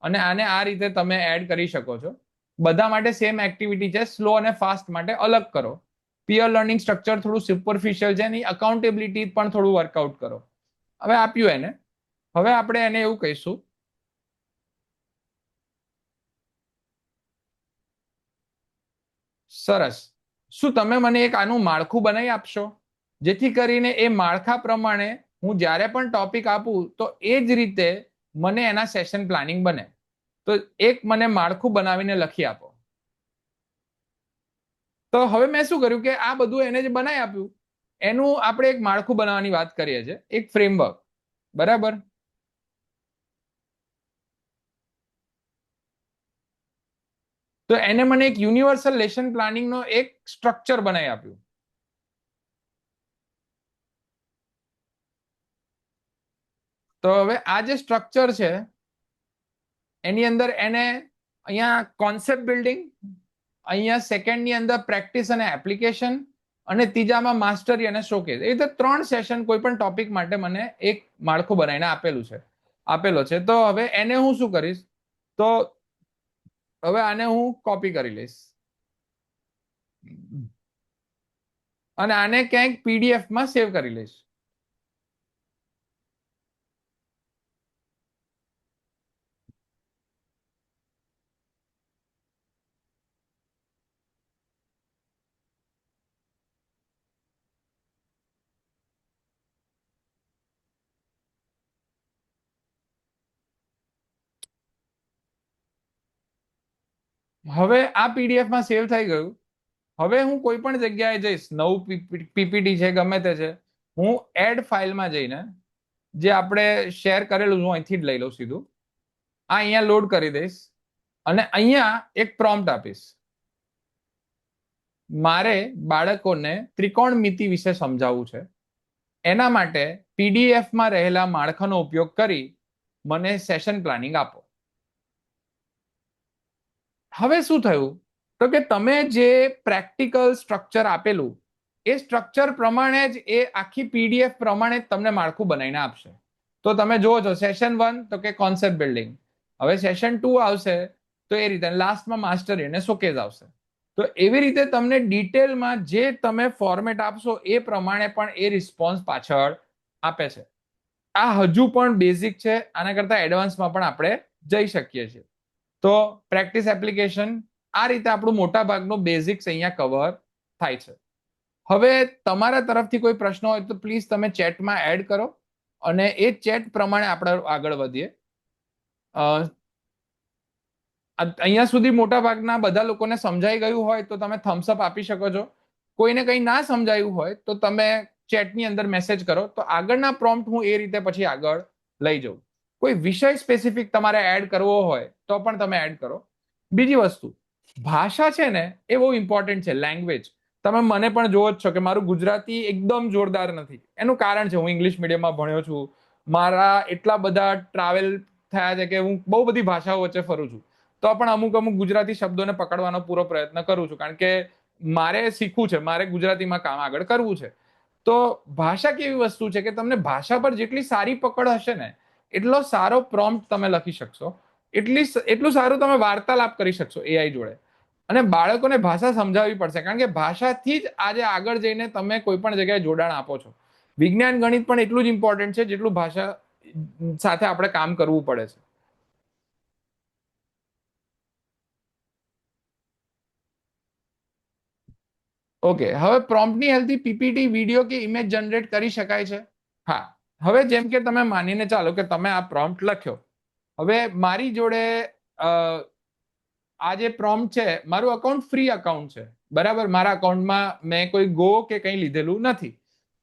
અને આને આ રીતે તમે એડ કરી શકો છો. બધા માટે સેમ એક્ટિવિટી છે, સ્લો અને ફાસ્ટ માટે અલગ કરો. પિયર લર્નિંગ સ્ટ્રક્ચર થોડું સુપરફિશિયલ છે, એની અકાઉન્ટેબિલિટી પણ થોડું વર્કઆઉટ કરો. હવે આપ્યું એને. હવે આપણે એને એવું કહીશું, સરસ, શું તમે મને એક આનું માળખું બનાવી આપશો, જેથી કરીને એ માળખા પ્રમાણે હું જ્યારે પણ ટોપિક આપું તો એ જ રીતે મને એના સેશન પ્લાનિંગ બને. તો એક મને માળખું બનાવીને લખી આપો. તો હવે મેં શું કર્યું કે આ બધું એને જે બનાવી આપ્યું એનું આપણે એક માળખું બનાવવાની વાત કરીએ છીએ, એક ફ્રેમવર્ક. બરાબર. તો એને મને એક યુનિવર્સલ લેસન પ્લાનિંગનો એક સ્ટ્રક્ચર બનાવી આપ્યું. તો હવે આ જે સ્ટ્રક્ચર છે એની અંદર એને અહીંયા કોન્સેપ્ટ બિલ્ડિંગ, અહીંયા સેકન્ડની અંદર પ્રેક્ટિસ અને એપ્લિકેશન, અને ત્રીજામાં માસ્ટરી અને શોકેસ. એ રીતે 3 સેશન કોઈ પણ ટોપિક માટે મને એક માળખું બનાવીને આપેલો છે. તો હવે એને હું શું કરીશ, તો હવે આને હું કોપી કરી લઈશ અને આને ક્યાંક પીડીએફમાં સેવ કરી લઈશ. હવે આ પીડીએફ માં સેવ થઈ ગયું. હવે હું કોઈ પણ જગ્યાએ જઈશ, નવું પીપીટી છે ગમે તે છે, હું એડ ફાઇલમાં જઈને જે આપણે શેર કરેલું હું અહીંથી જ લઈ લઉં સીધું, આ અહીંયા લોડ કરી દઈશ અને અહીંયા એક પ્રોમ્પ્ટ આપીશ. મારે બાળકોને ત્રિકોણમિતિ વિશે સમજાવવું છે. એના માટે પીડીએફમાં રહેલા માળખાનો ઉપયોગ કરી મને સેશન પ્લાનિંગ આપો. હવે શું થયું તો કે તમે જે પ્રેક્ટિકલ સ્ટ્રક્ચર આપેલું એ સ્ટ્રક્ચર પ્રમાણે જ એ આખી પીડીએફ પ્રમાણે જ તમને માળખું બનાવીને આપશે. તો તમે જુઓ છો સેશન 1 તો કે કોન્સેપ્ટ બિલ્ડિંગ, હવે સેશન 2 આવશે તો એ રીતે લાસ્ટમાં માસ્ટરી અને શોકેઝ આવશે. તો એવી રીતે તમને ડિટેલમાં જે તમે ફોર્મેટ આપશો એ પ્રમાણે પણ એ રિસ્પોન્સ પાછળ આપે છે. આ હજુ પણ બેઝિક છે, આના કરતા એડવાન્સમાં પણ આપણે જઈ શકીએ છીએ. તો પ્રેક્ટિસ એપ્લિકેશન આ રીતે આપણું મોટા ભાગનું બેઝિક્સ અહીંયા કવર થાય છે. હવે તમારા તરફથી કોઈ પ્રશ્ન હોય તો પ્લીઝ તમે ચેટમાં એડ કરો અને એ ચેટ પ્રમાણે આપણે આગળ વધીએ. અહીંયા સુધી મોટા ભાગના બધા લોકોને સમજાઈ ગયું હોય તો તમે થમ્સઅપ આપી શકો છો. કોઈને કંઈ ના સમજાયું હોય તો તમે ચેટની અંદર મેસેજ કરો તો આગળના પ્રોમ્પ્ટ હું એ રીતે પછી આગળ લઈ જાઉં. કોઈ વિષય સ્પેસિફિક તમારે એડ કરવો હોય તો પણ તમે એડ કરો. બીજી વસ્તુ, ભાષા છે ને એ બહુ ઇમ્પોર્ટન્ટ છે, લેંગ્વેજ. તમે મને પણ જોવો જ છો કે મારું ગુજરાતી એકદમ જોરદાર નથી. એનું કારણ છે હું ઇંગ્લિશ મીડિયમમાં ભણ્યો છું, મારા એટલા બધા ટ્રાવેલ થયા છે કે હું બહુ બધી ભાષાઓ વચ્ચે ફરું છું. તો પણ અમુક અમુક ગુજરાતી શબ્દોને પકડવાનો પૂરો પ્રયત્ન કરું છું, કારણ કે મારે શીખવું છે, મારે ગુજરાતીમાં કામ આગળ કરવું છે. તો ભાષા કેવી વસ્તુ છે કે તમને ભાષા પર જેટલી સારી પકડ હશે ને એટલો સારો પ્રોમ્પ્ટ તમે લખી શકશો, એટલું સારું તમે વાર્તાલાપ કરી શકશો એઆઈ જોડે. અને બાળકોને ભાષા સમજાવવી પડશે, કારણ કે ભાષાથી જ આજે આગળ જઈને તમે કોઈ પણ જગ્યાએ જોડાણ આપો છો. વિજ્ઞાન ગણિત પણ એટલું જ ઇમ્પોર્ટન્ટ છે જેટલું ભાષા સાથે આપણે કામ કરવું પડે છે. ઓકે, હવે પ્રોમ્પ્ટની હેલ્પથી પીપીટી, વિડીયો કે ઇમેજ જનરેટ કરી શકાય છે. હા, હવે જેમ કે તમે માનીને ચાલો કે તમે આ પ્રોમ્પ્ટ લખ્યો. હવે મારી જોડે આ જે પ્રોમ્પ્ટ છે, મારું અકાઉન્ટ ફ્રી અકાઉન્ટ છે, બરાબર. મારા અકાઉન્ટમાં મેં કોઈ ગો કે કંઈ લીધેલું નથી.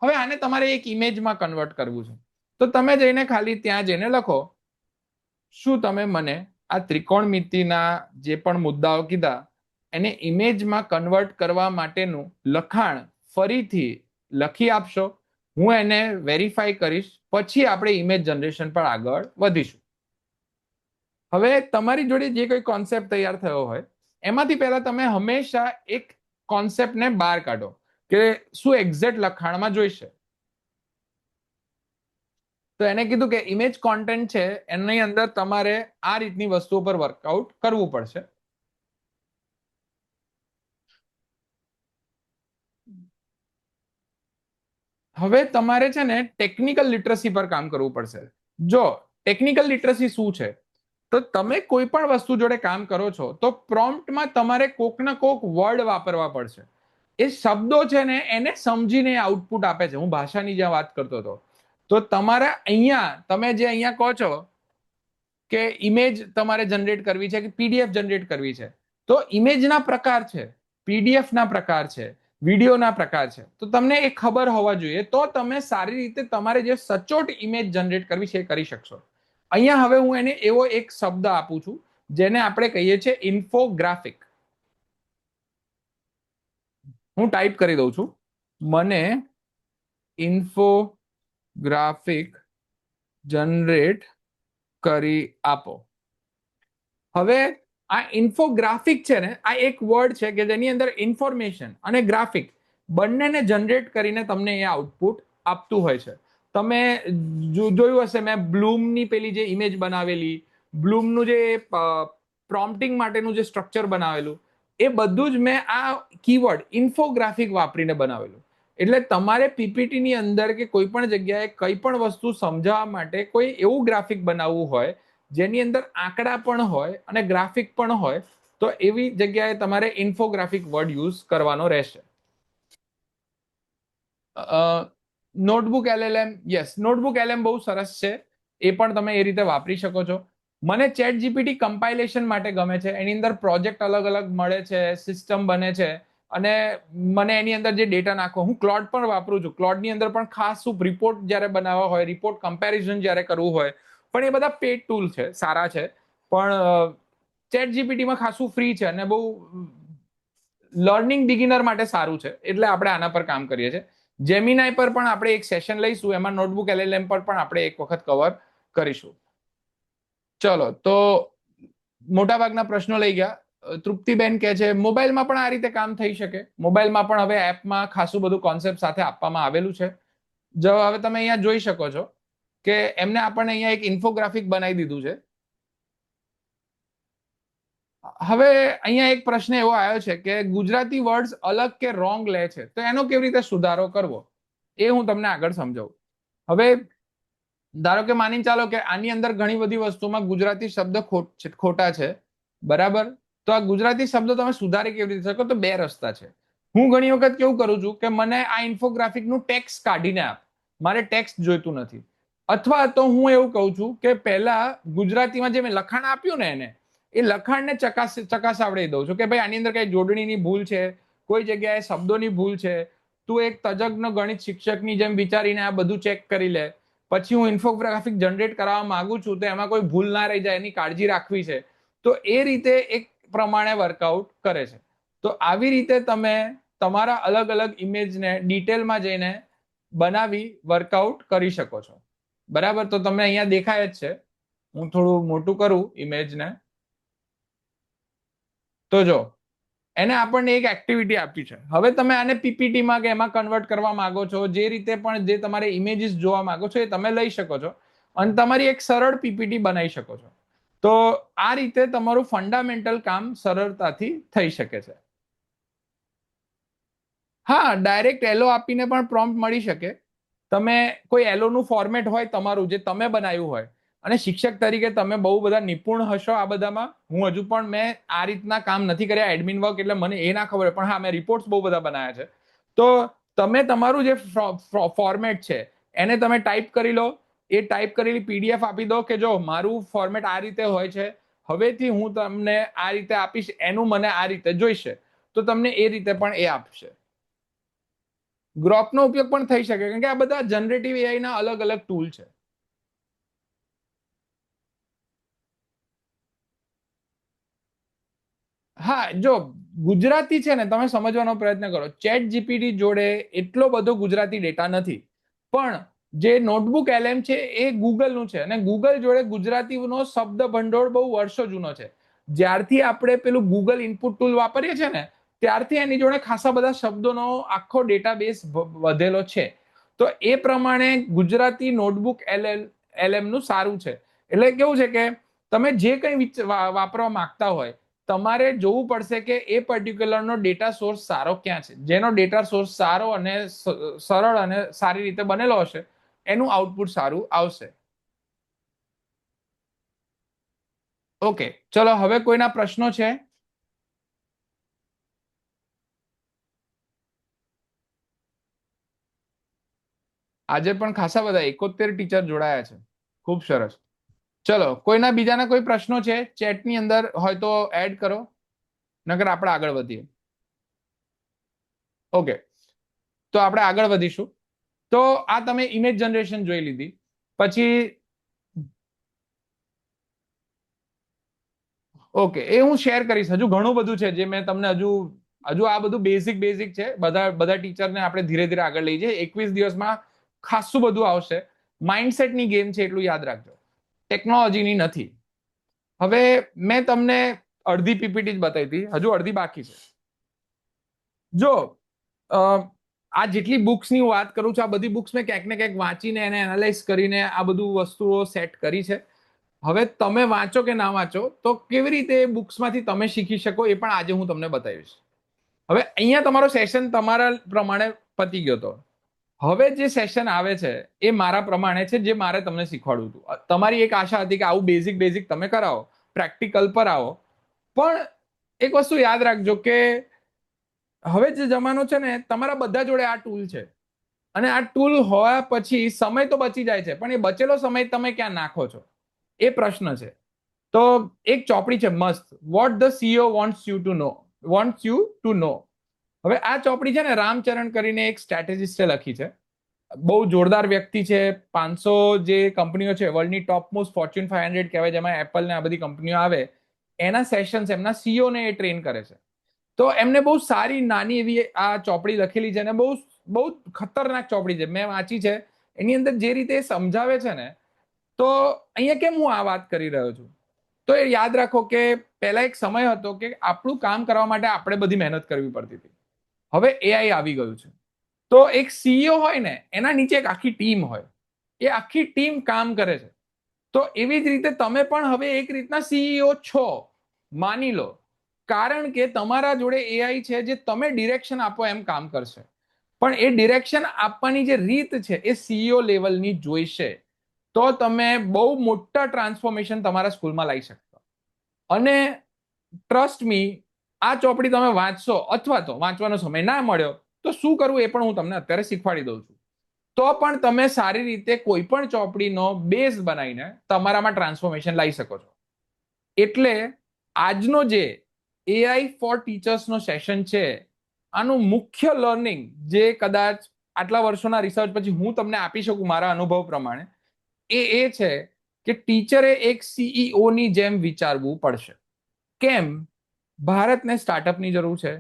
હવે આને તમારે એક ઇમેજમાં કન્વર્ટ કરવું છે. તો તમે જઈને ખાલી ત્યાં જઈને લખો, શું તમે મને આ ત્રિકોણમિતિના જે પણ મુદ્દાઓ કીધા એને ઇમેજમાં કન્વર્ટ કરવા માટેનું લખાણ ફરીથી લખી આપશો. હું એને વેરીફાઈ કરીશ, પછી આપણે ઇમેજ જનરેશન પર આગળ વધીશું. હવે તમારી જોડે જે કોઈ કોન્સેપ્ટ તૈયાર થયો હોય એમાંથી પહેલા તમે હંમેશા એક કોન્સેપ્ટને બહાર કાઢો કે શું એક્ઝેક્ટ લખાણમાં જોઈશે. તો એને કીધું કે ઇમેજ કોન્ટેન્ટ છે એની અંદર તમારે આ રીતની વસ્તુઓ પર વર્કઆઉટ કરવું પડશે. હવે તમારે છે ને ટેકનિકલ લિટરસી પર કામ કરવું પડશે. જો ટેકનિકલ લિટરસી શું છે, તો તમે કોઈ પણ વસ્તુ જોડે કામ કરો છો તો પ્રોમ્પ્ટમાં તમારે કોક ના કોક વર્ડ વાપરવા પડશે. એ શબ્દો છે ને એને સમજીને આઉટપુટ આપે છે. હું ભાષાની જ્યાં વાત કરતો હતો, તો તમારે અહીંયા તમે જે અહીંયા કહો છો કે ઇમેજ તમારે જનરેટ કરવી છે કે પીડીએફ જનરેટ કરવી છે, તો ઇમેજના પ્રકાર છે, પીડીએફ ના પ્રકાર છે, વિડીયોના પ્રકાર છે, તો તમને એ ખબર હોવા જોઈએ. તો તમે સારી રીતે તમારે જે સચોટ ઇમેજ જનરેટ કરવી છે એ કરી શકશો. અહીંયા હવે હું એને એવો એક શબ્દ આપું છું જેને આપણે કહીએ છીએ ઇન્ફોગ્રાફિક. હું ટાઈપ કરી દઉં છું, મને ઇન્ફોગ્રાફિક જનરેટ કરી આપો. હવે આ ઇન્ફોગ્રાફિક છે ને, આ એક વર્ડ છે કે જેની અંદર ઇન્ફોર્મેશન અને ગ્રાફિક બંનેને જનરેટ કરીને તમને એ આઉટપુટ આપતું હોય છે. તમે જોયું હશે, મેં બ્લૂમની પેલી જે ઇમેજ બનાવેલી, બ્લૂમનું જે પ્રોમ્પ્ટિંગ માટેનું જે સ્ટ્રક્ચર બનાવેલું, એ બધું જ મેં આ કીવર્ડ ઇન્ફોગ્રાફિક વાપરીને બનાવેલું. એટલે તમારે પીપીટીની અંદર કે કોઈ પણ જગ્યાએ કઈ પણ વસ્તુ સમજાવવા માટે કોઈ એવું ગ્રાફિક બનાવવું હોય જેની અંદર આંકડા પણ હોય અને ગ્રાફિક પણ હોય, તો એવી જગ્યાએ તમારે ઇન્ફોગ્રાફિક વર્ડ યુઝ કરવાનો રહેશે. Notebook LLM, yes, notebook LM બહુ સરસ છે, એ પણ તમે એ રીતે વાપરી શકો છો. મને ચેટ જીપીટી કમ્પાઇલેશન માટે ગમે છે. એની અંદર પ્રોજેક્ટ અલગ અલગ મળે છે, સિસ્ટમ બને છે, અને મને એની અંદર જે ડેટા નાખો, હું ક્લોડ પણ વાપરું છું. ક્લોડની અંદર પણ ખાસ રિપોર્ટ જ્યારે બનાવવા હોય, રિપોર્ટ કમ્પેરિઝન જ્યારે કરવું હોય, પણ એ બધા પેડ ટૂલ છે, સારા છે. પણ ચેટ જીપીટીમાં ખાસું ફ્રી છે અને બહુ લર્નિંગ બિગિનર માટે સારું છે, એટલે આપણે આના પર કામ કરીએ છીએ. જેમિનાઈ પર પણ આપણે એક સેશન લઈશું, એમાં નોટબુક એલએલએમ પર પણ આપણે એક વખત કવર કરીશું. ચલો, તો મોટાભાગના પ્રશ્નો લઈ ગયા. તૃપ્તિબેન કહે છે મોબાઈલમાં પણ આ રીતે કામ થઈ શકે. મોબાઈલમાં પણ હવે એપમાં ખાસું બધું કોન્સેપ્ટ સાથે આપવામાં આવેલું છે. જો હવે તમે અહીંયા જોઈ શકો છો કે એમને આપણને અહીંયા એક ઇન્ફોગ્રાફિક બનાવી દીધું છે. હવે અહીંયા એક પ્રશ્ન એવો આવ્યો છે કે ગુજરાતી વર્ડ્સ અલગ કે રોંગ લે છે, તો એનો કેવી રીતે સુધારો કરવો, એ હું તમને આગળ સમજાવું. હવે ધારો કે માની ચાલો કે આની અંદર ઘણી બધી વસ્તુમાં ગુજરાતી શબ્દ ખોટા છે, બરાબર. તો આ ગુજરાતી શબ્દો તમે સુધારી કેવી રીતે શકો? તો બે રસ્તા છે. હું ઘણી વખત કેવું કરું છું કે મને આ ઇન્ફોગ્રાફિકનું ટેક્સ્ટ કાઢીને આપ, મારે ટેક્સ્ટ જોઈતું નથી. અથવા તો હું એવું કહું છું કે પહેલા ગુજરાતીમાં જે મેં લખાણ આપ્યું ને એને, એ લખાણને ચકાસાવડી દઉં છું કે ભાઈ આની અંદર કઈ જોડણીની ભૂલ છે, કોઈ જગ્યાએ શબ્દોની ભૂલ છે. તું એક તજજ્ઞ ગણિત શિક્ષકની જેમ વિચારીને આ બધું ચેક કરી લે. પછી હું ઇન્ફોગ્રાફિક જનરેટ કરવા માંગુ છું તો એમાં કોઈ ભૂલ ના રહી જાય એની કાળજી રાખવી છે. તો એ રીતે એક પ્રમાણે વર્કઆઉટ કરે છે. તો આવી રીતે તમે તમારા અલગ અલગ ઇમેજને ડિટેલમાં જઈને બનાવી વર્કઆઉટ કરી શકો છો, બરાબર. તો તમને અહીંયા દેખાય જ છે. હું થોડું મોટું કરું ઇમેજને, તો જો એને આપણને એક એક્ટિવિટી આપી છે. હવે તમે આને પીપીટીમાં કે એમાં કન્વર્ટ કરવા માંગો છો, જે રીતે પણ જે તમારે ઇમેજીસ જોવા માંગો છો એ તમે લઈ શકો છો અને તમારી એક સરળ પીપીટી બનાવી શકો છો. તો આ રીતે તમારું ફંડામેન્ટલ કામ સરળતાથી થઈ શકે છે. હા, ડાયરેક્ટ એલો આપીને પણ પ્રોમ્પ્ટ મળી શકે. તમે કોઈ એલોનું ફોર્મેટ હોય તમારું જે તમે બનાવ્યું હોય, અને શિક્ષક તરીકે તમે બહુ બધા નિપુણ હશો આ બધામાં. હું હજુ પણ મેં આ રીતના કામ નથી કર્યા એડમિન વર્ક, એટલે મને એ ના ખબર, પણ હા મેં રિપોર્ટ્સ બહુ બધા બનાવ્યા છે. તો તમે તમારું જે ફોર્મેટ છે એને તમે ટાઈપ કરી લો. એ ટાઈપ કરેલી પીડીએફ આપી દો કે જો મારું ફોર્મેટ આ રીતે હોય છે, હવેથી હું તમને આ રીતે આપીશ, એનું મને આ રીતે જોઈશે. તો તમને એ રીતે પણ એ આપશે. ગ્રોપનો ઉપયોગ પણ થઈ શકે, કારણ કે આ બધા જનરેટિવ એઆઈ ના અલગ અલગ ટૂલ છે. હા, જો ગુજરાતી છે ને, તમે સમજવાનો પ્રયત્ન કરો. ચેટ જીપીટી જોડે એટલો બધો ગુજરાતી ડેટા નથી, પણ જે નોટબુક એલએમ છે એ ગૂગલનું છે, અને ગૂગલ જોડે ગુજરાતીનો શબ્દ ભંડોળ બહુ વર્ષો જૂનો છે. જ્યારથી આપણે પેલું ગૂગલ ઇનપુટ ટૂલ વાપરીએ છીએ ને, ત્યારથી એની જોડે ખાસા બધા શબ્દોનો આખો ડેટાબેઝ વધેલો છે. તો એ પ્રમાણે ગુજરાતી નોટબુક એલએમ નું સારું છે. એટલે કેવું છે કે તમે જે કંઈ વાપરવા માંગતા હોય, તમારે જોવું પડશે કે એ પર્ટિક્યુલરનો ડેટા સોર્સ સારો ક્યાં છે. જેનો ડેટા સોર્સ સારો અને સરળ અને સારી રીતે બનેલો હશે, એનું આઉટપુટ સારું આવશે. ઓકે, ચલો હવે કોઈના પ્રશ્નો છે? આજે પણ ખાસા બધા 71 ટીચર જોડાયા છે. ખૂબ સરસ. ચલો, કોઈના બીજાના કોઈ પ્રશ્નો છે ચેટની અંદર હોય તો એડ કરો, નકર આપણે આગળ વધીએ. ઓકે, તો આપણે આગળ વધીશું. તો આ તમે ઇમેજ જનરેશન જોઈ લીધી. પછી ઓકે, એ હું શેર કરીશ. હજુ ઘણું બધું છે જે મેં તમને હજુ આ બધું બેઝિક છે. બધા ટીચરને આપણે ધીરે ધીરે આગળ લઈ જઈએ. 21 દિવસમાં ખાસું બધું આવશે. માઇન્ડસેટની ગેમ છે, એટલું યાદ રાખજો, ટેકનોલોજીની નથી. હવે મેં તમને અડધી પીપીટી જ બતાવી હતી, હજુ અડધી બાકી છે. જો આ જેટલી બુક્સની વાત કરું છું, આ બધી બુક્સ મેં ક્યાંક ને ક્યાંક વાંચીને એને એનાલાઇઝ કરીને આ બધું વસ્તુઓ સેટ કરી છે. હવે તમે વાંચો કે ના વાંચો, તો કેવી રીતે બુક્સમાંથી તમે શીખી શકો એ પણ આજે હું તમને બતાવીશ. હવે અહીંયા તમારો સેશન તમારા પ્રમાણે પતી ગયો હતો. હવે જે સેશન આવે છે એ મારા પ્રમાણે છે, જે મારે તમને શીખવાડવું હતું. તમારી એક આશા હતી કે આવું બેઝિક તમે કરાવો, પ્રેક્ટિકલ પર આવો. પણ એક વસ્તુ યાદ રાખજો કે હવે જે જમાનો છે ને, તમારા બધા જોડે આ ટૂલ છે, અને આ ટૂલ હોવા પછી સમય તો બચી જાય છે, પણ એ બચેલો સમય તમે ક્યાં નાખો છો એ પ્રશ્ન છે. તો એક ચોપડી છે મસ્ત, what the CEO wants you to know. હવે આ ચોપડી છે ને રામચરણ કરીને એક સ્ટ્રેટેજિસ્ટે લખી છે. બહુ જોરદાર વ્યક્તિ છે. 500 જે કંપનીઓ છે વર્લ્ડની ટોપ મોસ્ટ ફોર્ચ્યુન 500 કહેવાય, જેમાં એપલ ને આ બધી કંપનીઓ આવે, એના સેશન્સ એમના સીઈઓ ને એ ટ્રેન કરે છે. તો એમને બહુ સારી નાની એવી આ ચોપડી લખેલી છે અને બહુ બહુ ખતરનાક ચોપડી છે. મેં વાંચી છે. એની અંદર જે રીતે સમજાવે છે ને, તો અહીંયા કેમ હું આ વાત કરી રહ્યો છું, તો એ યાદ રાખો કે પહેલા એક સમય હતો કે આપણું કામ કરવા માટે આપણે બધી મહેનત કરવી પડતી હતી. હવે એઆઈ આવી ગયું છે. તો એક સીઈઓ હોય ને, એના નીચે એક આખી ટીમ હોય, એ આખી ટીમ કામ કરે છે. તો એવી જ રીતે તમે પણ હવે એક રીતના સીઈઓ છો, માની લો. કારણ કે તમારા જોડે એઆઈ છે જે તમે ડિરેક્શન આપો એમ કામ કરશે. પણ એ ડિરેક્શન આપવાની જે રીત છે એ સીઈઓ લેવલની જોઈશે, તો તમે બહુ મોટા ટ્રાન્સફોર્મેશન તમારા સ્કૂલમાં લાવી શકશો. અને ટ્રસ્ટ મી, આ ચોપડી તમે વાંચશો, અથવા તો વાંચવાનો સમય ના મળ્યો તો શું કરવું એ પણ હું તમને અત્યારે શીખવાડી દઉં છું. તો પણ તમે સારી રીતે કોઈ પણ ચોપડીનો બેઝ બનાવીને તમારામાં ટ્રાન્સફોર્મેશન લાવી શકો છો. એટલે આજનો જે એઆઈ ફોર ટીચર્સનો સેશન છે, આનું મુખ્ય લર્નિંગ જે કદાચ આટલા વર્ષોના રિસર્ચ પછી હું તમને આપી શકું મારા અનુભવ પ્રમાણે, એ છે કે ટીચરે એક સીઈઓ ની જેમ વિચારવું પડશે. કેમ? ભારતને સ્ટાર્ટઅપની જરૂર છે.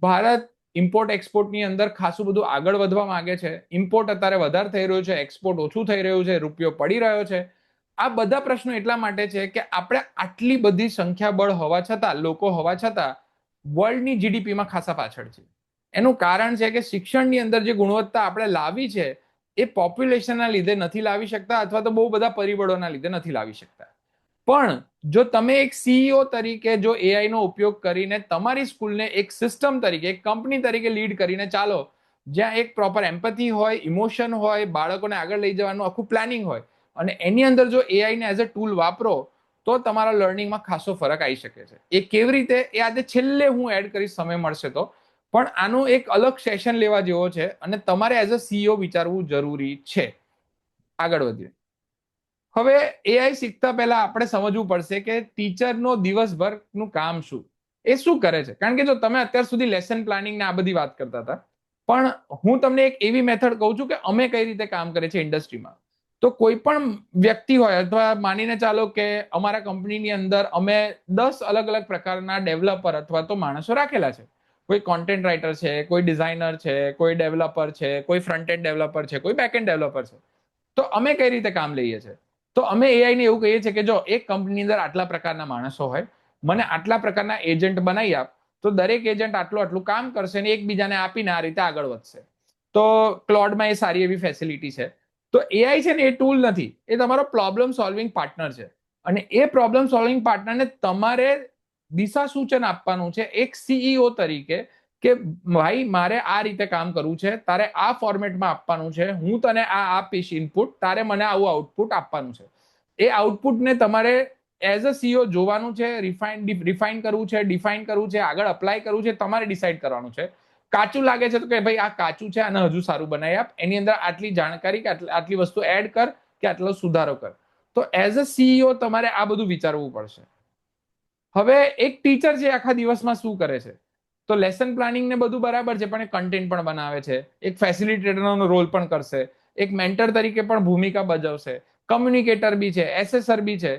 ભારત ઇમ્પોર્ટ એક્સપોર્ટની અંદર ખાસું બધું આગળ વધવા માંગે છે. ઇમ્પોર્ટ અત્યારે વધારે થઈ રહ્યો છે, એક્સપોર્ટ ઓછું થઈ રહ્યું છે, રૂપિયો પડી રહ્યો છે. આ બધા પ્રશ્નો એટલા માટે છે કે આપણે આટલી બધી સંખ્યાબળ હોવા છતાં, લોકો હોવા છતાં વર્લ્ડની જીડીપીમાં ખાસા પાછળ છે. એનું કારણ છે કે શિક્ષણની અંદર જે ગુણવત્તા આપણે લાવી છે એ પોપ્યુલેશનના લીધે નથી લાવી શકતા, અથવા તો બહુ બધા પરિબળોના લીધે નથી લાવી શકતા. પણ જો તમે એક સીઈઓ તરીકે જો એઆઈ નો ઉપયોગ કરીને તમારી સ્કૂલને એક સિસ્ટમ તરીકે, એક કંપની તરીકે લીડ કરીને ચાલો, જ્યાં એક પ્રોપર એમ્પથી હોય, ઇમોશન હોય, બાળકોને આગળ લઈ જવાનું આખું પ્લાનિંગ હોય, અને એની અંદર જો એઆઈને એઝ અ ટૂલ વાપરો, તો તમારા લર્નિંગમાં ખાસો ફરક આવી શકે છે. એ કેવી રીતે, એ આજે છેલ્લે હું એડ કરીશ સમય મળશે તો. પણ આનો એક અલગ સેશન લેવા જેવો છે અને તમારે એઝ અ સીઈઓ વિચારવું જરૂરી છે. આગળ વધીએ. હવે એઆઈ શીખતા પહેલા આપણે સમજવું પડશે કે ટીચરનો દિવસભરનું કામ શું, એ શું કરે છે. કારણ કે જો તમે અત્યાર સુધી લેસન પ્લાનિંગ ને આ બધી વાત કરતા હતા, પણ હું તમને એક એવી મેથડ કહું છું કે અમે કઈ રીતે કામ કરે છે ઇન્ડસ્ટ્રીમાં. તો કોઈ પણ વ્યક્તિ હોય, અથવા માનીને ચાલો કે અમારા કંપનીની અંદર અમે 10 અલગ અલગ પ્રકારના ડેવલપર અથવા તો માણસો રાખેલા છે. કોઈ કોન્ટેન્ટ રાઇટર છે, કોઈ ડિઝાઇનર છે, કોઈ ડેવલપર છે, કોઈ ફ્રન્ટ એન્ડ ડેવલપર છે, કોઈ બેક એન્ડ ડેવલપર છે. તો અમે કઈ રીતે કામ લઈએ છીએ? તો અમે એઆઈ ને એવું કહીએ છીએ કે જો એક કંપનીની અંદર આટલા પ્રકારના માણસો હોય, મને આટલા પ્રકારના એજન્ટ બનાવી આપ, તો દરેક એજન્ટ આટલું આટલું કામ કરશે અને એકબીજાને આપીને આ રીતે આગળ વધશે. તો ક્લોડમાં એ સારી એવી ફેસિલિટી છે. તો એઆઈ છે ને એ ટૂલ નથી, એ તમારો પ્રોબ્લેમ સોલ્વિંગ પાર્ટનર છે. અને એ પ્રોબ્લેમ સોલ્વિંગ પાર્ટનરને તમારે દિશા સૂચન આપવાનું છે એક સીઈઓ તરીકે, કે ભાઈ મારે આ રીતે કામ કરવું છે, તારે આ ફોર્મેટમાં આપવાનું છે, હું તને આ આપીશ ઇનપુટ, તારે મને આવું આઉટપુટ આપવાનું છે. એ આઉટપુટને તમારે એઝ અ સીઈઓ જોવાનું છે, રિફાઇન કરવું છે, ડિફાઇન કરવું છે, આગળ અપ્લાય કરવું છે, તમારે ડિસાઇડ કરવાનું છે. કાચું લાગે છે તો કે ભાઈ આ કાચું છે, આને હજુ સારું બનાવી આપ, એની અંદર આટલી જાણકારી કે આટલી વસ્તુ એડ કર, કે આટલો સુધારો કર. તો એઝ અ સીઈઓ તમારે આ બધું વિચારવું પડશે. હવે એક ટીચર છે આખા દિવસમાં શું કરે છે? તો લેસન પ્લાનિંગ ને બધું બરાબર છે, પણ એ કન્ટેન્ટ પણ બનાવે છે, એક ફેસિલિટેટરનો રોલ પણ કરશે, એક મેન્ટર તરીકે પણ ભૂમિકા ભજવશે, કમ્યુનિકેટર બી છે, એસેસર બી છે.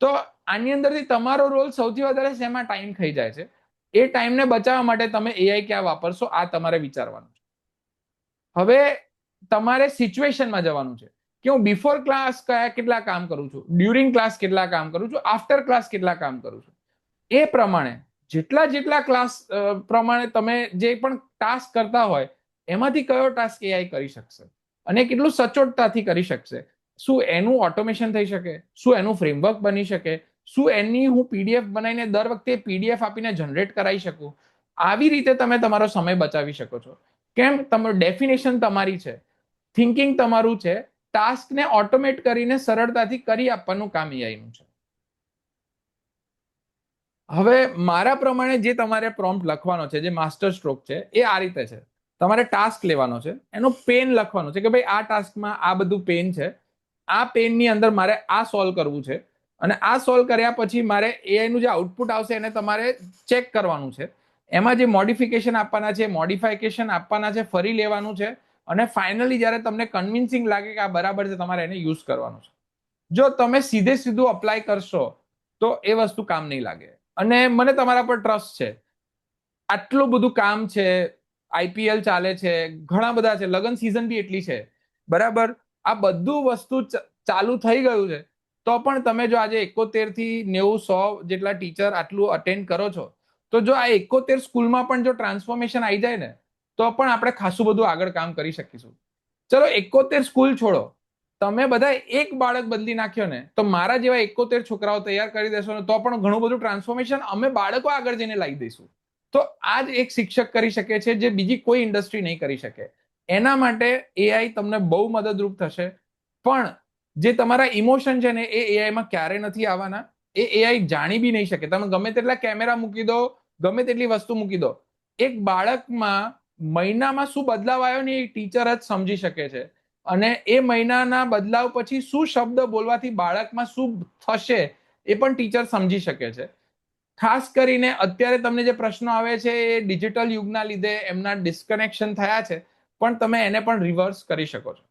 તો આની અંદરથી તમારો રોલ સૌથી વધારે શેમાં ટાઈમ ખાઈ જાય છે? એ ટાઈમને બચાવવા માટે તમે એઆઈ ક્યાં વાપરશો, આ તમારે વિચારવાનું છે. હવે તમારે સિચ્યુએશનમાં જવાનું છે કે હું બિફોર ક્લાસ કેટલા કામ કરું છું, ડ્યુરિંગ ક્લાસ કેટલા કામ કરું છું, આફ્ટર ક્લાસ કેટલા કામ કરું છું. એ પ્રમાણે જેટલા જેટલા ક્લાસ પ્રમાણે તમે જે પણ ટાસ્ક કરતા હોય, એમાંથી કયો ટાસ્ક એઆઈ કરી શકશે અને કેટલું સચોટતાથી કરી શકશે. શું એનું ઓટોમેશન થઈ શકે? શું એનું ફ્રેમવર્ક બની શકે? શું એની હું પીડીએફ બનાવીને દર વખતે પીડીએફ આપીને જનરેટ કરાવી શકું? આવી રીતે તમે તમારો સમય બચાવી શકો છો. કેમ? તમારું ડેફિનેશન તમારી છે, થિંકિંગ તમારું છે, ટાસ્કને ઓટોમેટ કરીને સરળતાથી કરી આપવાનું કામ એઆઈનું છે. હવે મારા પ્રમાણે જે તમારે પ્રોમ્પ્ટ લખવાનો છે, જે માસ્ટર સ્ટ્રોક છે, એ આ રીતે છે. તમારે ટાસ્ક લેવાનો છે, એનો પેન લખવાનો છે કે ભાઈ આ ટાસ્કમાં આ બધું પેન છે, આ પેનની અંદર મારે આ સોલ્વ કરવું છે. અને આ સોલ્વ કર્યા પછી મારે એઆઈ નું જે આઉટપુટ આવશે એને તમારે ચેક કરવાનું છે. એમાં જે મોડિફિકેશન આપવાના છે, મોડિફિકેશન આપવાના છે, ફરી લેવાનું છે, અને ફાઇનલી જ્યારે તમને કન્વિન્સિંગ લાગે કે આ બરાબર છે, તમારે એને યુઝ કરવાનું છે. જો તમે સીધે સીધું અપ્લાય કરશો તો એ વસ્તુ કામ નહીં લાગે. અને મને તમારા પર ટ્રસ્ટ છે. આટલું બધું કામ છે, આઈપીએલ ચાલે છે, ઘણા બધા છે, લગન સિઝન બી એટલી છે, બરાબર. આ બધું વસ્તુ ચાલુ થઈ ગયું છે, તો પણ તમે જો આજે 71 થી 90 100 જેટલા ટીચર આટલું અટેન્ડ કરો છો, તો જો આ 71 સ્કૂલમાં પણ જો ટ્રાન્સફોર્મેશન આવી જાય ને, તો પણ આપણે ખાસું બધું આગળ કામ કરી શકીશું. ચલો 71 સ્કૂલ છોડો, તમે બધા એક બાળક બદલી નાખ્યો ને, તો મારા જેવા 71 છોકરાઓ તૈયાર કરી દેશો ને, તો પણ ઘણું બધું ટ્રાન્સફોર્મેશન અમે બાળકો આગળ જઈને લાવી દઈશું. તો આ જ એક શિક્ષક કરી શકે છે, જે બીજી કોઈ ઇન્ડસ્ટ્રી નહીં કરી શકે. એના માટે એઆઈ તમને બહુ મદદરૂપ થશે. પણ જે તમારા ઇમોશન છે ને, એ એઆઈમાં ક્યારે નથી આવવાના. એ એઆઈ જાણી બી નહીં શકે. તમે ગમે તેટલા કેમેરા મૂકી દો, ગમે તેટલી વસ્તુ મૂકી દો, એક બાળકમાં મહિનામાં શું બદલાવ આવ્યો ને, એ ટીચર જ સમજી શકે છે. અને એ મહિનાના બદલાવ પછી શું શબ્દ બોલવાથી બાળકમાં શું થશે, એ પણ ટીચર સમજી શકે છે. ખાસ કરીને અત્યારે તમને જે પ્રશ્નો આવે છે, એ ડિજિટલ યુગના લીધે એમના ડિસ્કનેક્શન થયા છે, પણ તમે એને પણ રિવર્સ કરી શકો છો.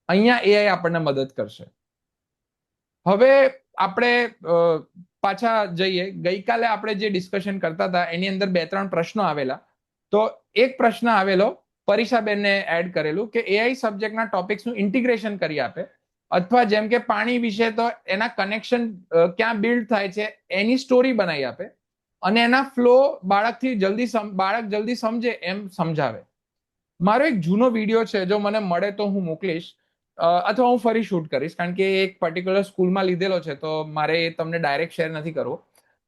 અહીંયા એઆઈ આપણને મદદ કરશે. હવે આપણે પાછા જઈએ. ગઈકાલે આપણે જે ડિસ્કશન કરતા હતા એની અંદર 2-3 પ્રશ્નો આવેલા. તો એક પ્રશ્ન આવેલો, પરીક્ષાબેનને એડ કરેલું, કે એઆઈ સબ્જેક્ટના ટોપિક્સનું ઇન્ટિગ્રેશન કરી આપે, અથવા જેમ કે પાણી વિશે તો એના કનેક્શન ક્યાં બિલ્ડ થાય છે એની સ્ટોરી બનાવી આપે, અને એના ફ્લો બાળક જલ્દી સમજે એમ સમજાવે. મારો એક જૂનો વિડીયો છે, જો મને મળે તો હું મોકલીશ, અથવા હું ફરી શૂટ કરીશ, કારણ કે એક પર્ટિક્યુલર સ્કૂલમાં લીધેલો છે, તો મારે તમને ડાયરેક્ટ શેર નથી કરવો.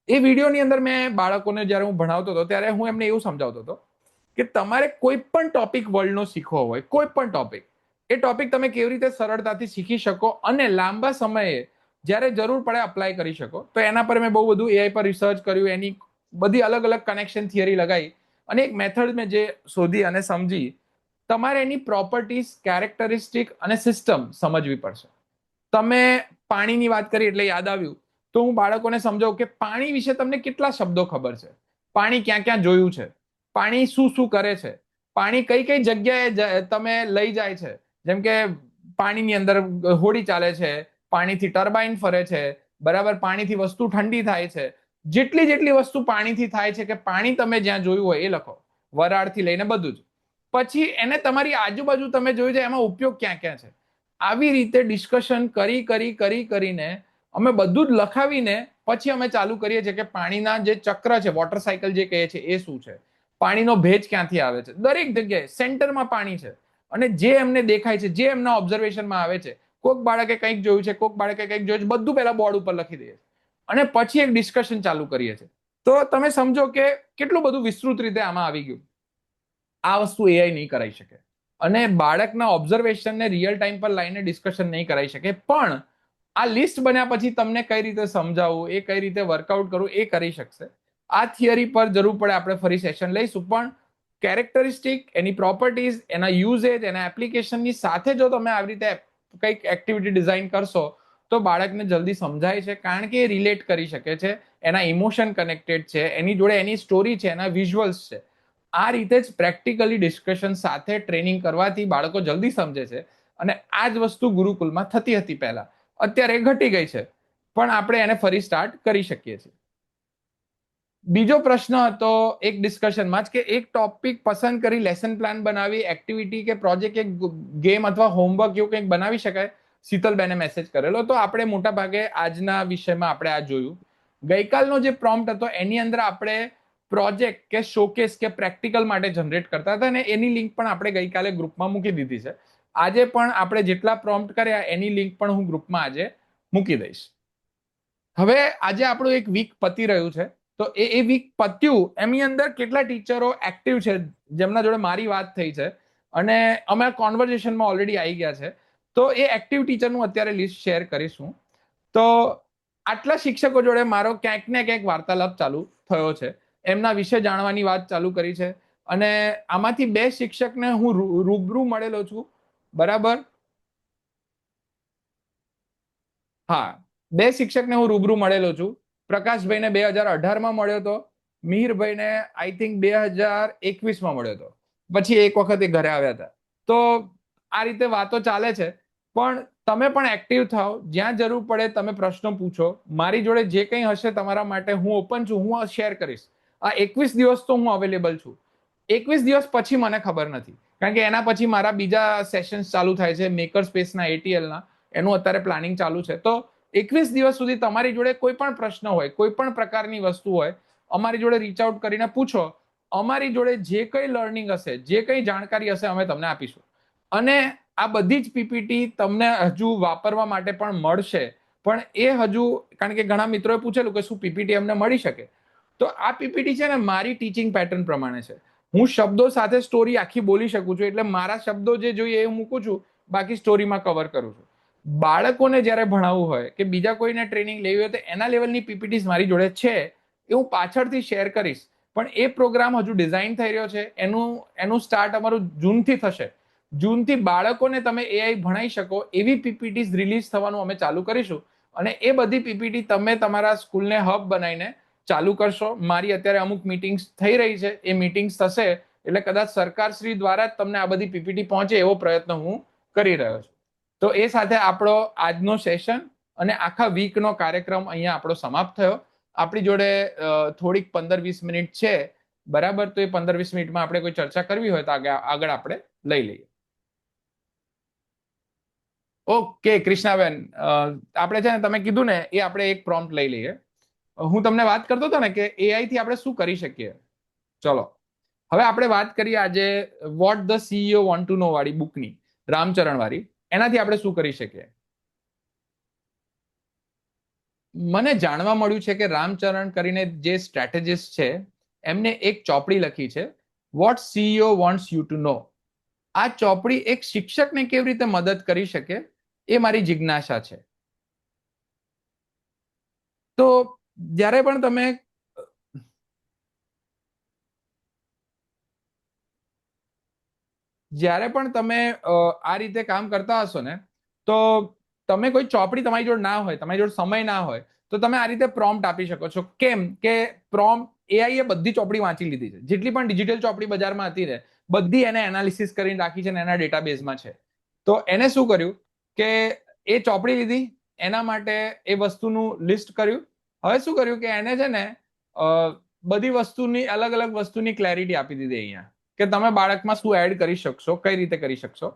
એ વિડીયોની અંદર મેં બાળકોને જ્યારે હું ભણાવતો હતો, ત્યારે હું એમને એવું સમજાવતો હતો કે તમારે કોઈ પણ ટોપિક વર્લ્ડનો શીખવો હોય, કોઈ પણ ટોપિક, એ ટોપિક તમે કેવી રીતે સરળતાથી શીખી શકો અને લાંબા સમયે જ્યારે જરૂર પડે અપ્લાય કરી શકો. તો એના પર મેં બહુ બધું એઆઈ પર રિસર્ચ કર્યું, એની બધી અલગ અલગ કનેક્શન થિયરી લગાવી, અને એક મેથડ મેં જે શોધી અને સમજી, તમારે એની પ્રોપર્ટીઝ, કેરેક્ટરિસ્ટિક અને સિસ્ટમ સમજવી પડશે. તમે પાણીની વાત કરી એટલે યાદ આવ્યું, તો હું બાળકોને સમજાવું કે પાણી વિશે તમને કેટલા શબ્દો ખબર છે, પાણી ક્યાં ક્યાં જોયું છે, પાણી શું શું કરે છે, પાણી કઈ કઈ જગ્યાએ તમે લઈ જાય છે. જેમ કે પાણીની અંદર હોડી ચાલે છે, પાણીથી ટર્બાઇન ફરે છે, બરાબર, પાણીથી વસ્તુ ઠંડી થાય છે. જેટલી જેટલી વસ્તુ પાણીથી થાય છે, કે પાણી તમે જ્યાં જોયું હોય એ લખો, વરાળથી લઈને બધું જ. પછી એને તમારી આજુબાજુ તમે જોયું છે, એમાં ઉપયોગ ક્યાં ક્યાં છે. આવી રીતે ડિસ્કશન કરીને અમે બધું જ લખાવીને પછી અમે ચાલુ કરીએ છીએ કે પાણીના જે ચક્ર છે, વોટર સાયકલ જે કહે છે, એ શું છે, પાણીનો ભેજ ક્યાંથી આવે છે. દરેક જગ્યાએ સેન્ટરમાં પાણી છે, અને જે એમને દેખાય છે, જે એમના ઓબ્ઝર્વેશનમાં આવે છે, કોઈક બાળકે કંઈક જોયું છે, કોઈક બાળકે કંઈક જોયું છે, બધું પહેલા બોર્ડ ઉપર લખી દઈએ, અને પછી એક ડિસ્કશન ચાલુ કરીએ છીએ. તો તમે સમજો કે કેટલું બધું વિસ્તૃત રીતે આમાં આવી ગયું. આ વસ્તુ એઆઈ નહીં કરાવી શકે, અને બાળકના ઓબ્ઝર્વેશનને રિયલ ટાઈમ પર લાઈને ડિસ્કશન નહીં કરાવી શકે. પણ આ લિસ્ટ બન્યા પછી તમને કઈ રીતે સમજાવવું, એ કઈ રીતે વર્કઆઉટ કરવું, એ કરી શકશે. આ થિયરી પર જરૂર પડે આપણે ફરી સેશન લઈશું, પણ કેરેક્ટરિસ્ટિક, એની પ્રોપર્ટીઝ, એના યુઝેજ, એના એપ્લિકેશનની સાથે જો તમે આવી રીતે કંઈક એક્ટિવિટી ડિઝાઇન કરશો, તો બાળકને જલ્દી સમજાય છે, કારણ કે એ રિલેટ કરી શકે છે, એના ઇમોશન કનેક્ટેડ છે, એની જોડે એની સ્ટોરી છે, એના વિઝ્યુઅલ્સ છે. આ રીતે જ પ્રેક્ટિકલી ડિસ્કશન સાથે ટ્રેનિંગ કરવાથી બાળકો જલ્દી સમજે છે. અને આ જ વસ્તુ ગુરુકુલમાં થતી હતી પહેલા, અત્યારે ઘટી ગઈ છે, પણ આપણે એને ફરી સ્ટાર્ટ કરી શકીએ છીએ. બીજો પ્રશ્ન હતો એક ડિસ્કશનમાં જ, કે એક ટોપિક પસંદ કરી લેસન પ્લાન બનાવી, એક્ટિવિટી કે પ્રોજેક્ટ, એક ગેમ અથવા હોમવર્ક એવું કંઈક બનાવી શકાય. શીતલબેને મેસેજ કરેલો. તો આપણે મોટા ભાગે આજના વિષયમાં આપણે આ જોયું. ગઈકાલનો જે પ્રોમ્પ્ટ હતો એની અંદર આપણે પ્રોજેક્ટ કે શોકેસ કે પ્રેક્ટિકલ માટે જનરેટ કરતા હતા, અને એની લિંક પણ આપણે ગઈકાલે ગ્રુપમાં મૂકી દીધી છે. આજે પણ આપણે જેટલા પ્રોમ્પ્ટ કર્યા એની લિંક પણ હું ગ્રુપમાં આજે મૂકી દઈશ. હવે આજે આપણું એક વીક પતી રહ્યું છે, તો એ વીક પત્યું એની અંદર કેટલા ટીચરો એક્ટિવ છે, જેમના જોડે મારી વાત થઈ છે, અને અમે કોન્વર્ઝેશનમાં ઓલરેડી આવી ગયા છે. તો એ એક્ટિવ ટીચરનું અત્યારે લિસ્ટ શેર કરીશું. તો આટલા શિક્ષકો જોડે મારો ક્યાંક ને ક્યાંક વાર્તાલાપ ચાલુ થયો છે, એમના વિશે જાણવાની વાત ચાલુ કરી છે. અને આમાંથી 2 શિક્ષકને હું રૂબરૂ મળેલો છું, બરાબર. હા, બે શિક્ષકને હું રૂબરૂ મળેલો છું. પ્રકાશભાઈને 2018માં મળ્યો હતો, મિહિરભાઈને આઈ થિંક 2021માં મળ્યો હતો. પછી એક વખત એ ઘરે આવ્યા હતા. તો આ રીતે વાતો ચાલે છે. પણ તમે પણ એક્ટિવ થાઓ, જ્યાં જરૂર પડે તમે પ્રશ્નો પૂછો. મારી જોડે જે કંઈ હશે તમારા માટે હું ઓપન છું, હું શેર કરીશ. આ 21 દિવસ તો હું અવેલેબલ છું. 21 દિવસ પછી મને ખબર નથી, કારણ કે એના પછી મારા બીજા સેશન્સ ચાલુ થાય છે મેકર સ્પેસના, એટીએલના. એનું અત્યારે પ્લાનિંગ ચાલુ છે. તો 21 દિવસ સુધી તમારી જોડે કોઈ પણ પ્રશ્ન હોય, કોઈ પણ પ્રકારની વસ્તુ હોય, અમારી જોડે રીચ આઉટ કરીને પૂછો. અમારી જોડે જે કંઈ લર્નિંગ હશે, જે કંઈ જાણકારી હશે, અમે તમને આપીશું. અને આ બધી જ પીપીટી તમને હજુ વાપરવા માટે પણ મળશે. પણ એ હજુ, કારણ કે ઘણા મિત્રોએ પૂછેલું કે શું પીપીટી અમને મળી શકે, તો આ પીપીટી છે ને મારી ટીચિંગ પેટર્ન પ્રમાણે છે. હું શબ્દો સાથે સ્ટોરી આખી બોલી શકું છું, એટલે મારા શબ્દો જે જોઈએ એ મૂકું છું, બાકી સ્ટોરીમાં કવર કરું છું. બાળકોને જ્યારે ભણાવવું હોય કે બીજા કોઈને ટ્રેનિંગ લેવી હોય તો એના લેવલની પીપીટીસ મારી જોડે છે, એ હું પાછળથી શેર કરીશ. પણ એ પ્રોગ્રામ હજુ ડિઝાઇન થઈ રહ્યો છે. એનું સ્ટાર્ટ અમારું જૂનથી થશે. જૂનથી બાળકોને તમે એઆઈ ભણાઈ શકો એવી પીપીટીસ રિલીઝ થવાનું અમે ચાલુ કરીશું. અને એ બધી પીપીટી તમે તમારા સ્કૂલને હબ બનાવીને ચાલુ કરશો. મારી અત્યારે અમુક મીટિંગ્સ થઈ રહી છે, એ મીટિંગ્સ થશે એટલે કદાચ સરકારશ્રી દ્વારા જ તમને આ બધી પીપીટી પહોંચે એવો પ્રયત્ન હું કરી રહ્યો છું. તો એ સાથે આપણો આજનો સેશન અને આખા વીકનો કાર્યક્રમ અહીંયા આપણો સમાપ્ત થયો. આપણી જોડે થોડીક 15-20 મિનિટ છે, બરાબર. તો એ 15-20 મિનિટમાં આપણે કોઈ ચર્ચા કરવી હોય તો આગળ આપણે લઈ લઈએ. ઓકે કૃષ્ણાબેન, આપણે છે ને તમે કીધું ને એ આપણે એક પ્રોમ્પ્ટ લઈ લઈએ. હું તમને વાત કરતો હતો ને કે એઆઈ થી આપણે શું કરી શકીએ. ચલો, હવે આપણે વાત કરીએ આજે what the CEO want to know વાળી બુકની, રામચરણ વાળી. એનાથી આપણે શું કરી શકીએ. મને જાણવા મળ્યું છે કે રામચરણ કરીને જે સ્ટ્રેટેજિસ્ટ છે, એમને એક ચોપડી લખી છે, what CEO wants you to know. આ ચોપડી એક શિક્ષકને કેવી રીતે મદદ કરી શકે એ મારી જિજ્ઞાસા છે. તો જ્યારે પણ તમે આ રીતે કામ કરતા હશો ને, તો તમે કોઈ ચોપડી તમારી જોડે ના હોય, તમારી જોડે સમય ના હોય, તો તમે આ રીતે પ્રોમ્પ્ટ આપી શકો છો. કેમ કે પ્રોમ્પ્ટ એઆઈ એ બધી ચોપડી વાંચી લીધી છે. જેટલી પણ ડિજિટલ ચોપડી બજારમાં હતી ને, બધી એને એનાલિસિસ કરીને રાખી છે અને એના ડેટાબેઝમાં છે. તો એને શું કર્યું કે એ ચોપડી લીધી, એના માટે એ વસ્તુનું લિસ્ટ કર્યું. હવે શું કર્યું કે એને છે ને બધી વસ્તુની, અલગ અલગ વસ્તુની ક્લેરિટી આપી દીધી અહીંયા, કે તમે બાળકમાં શું એડ કરી શકશો, કઈ રીતે કરી શકશો.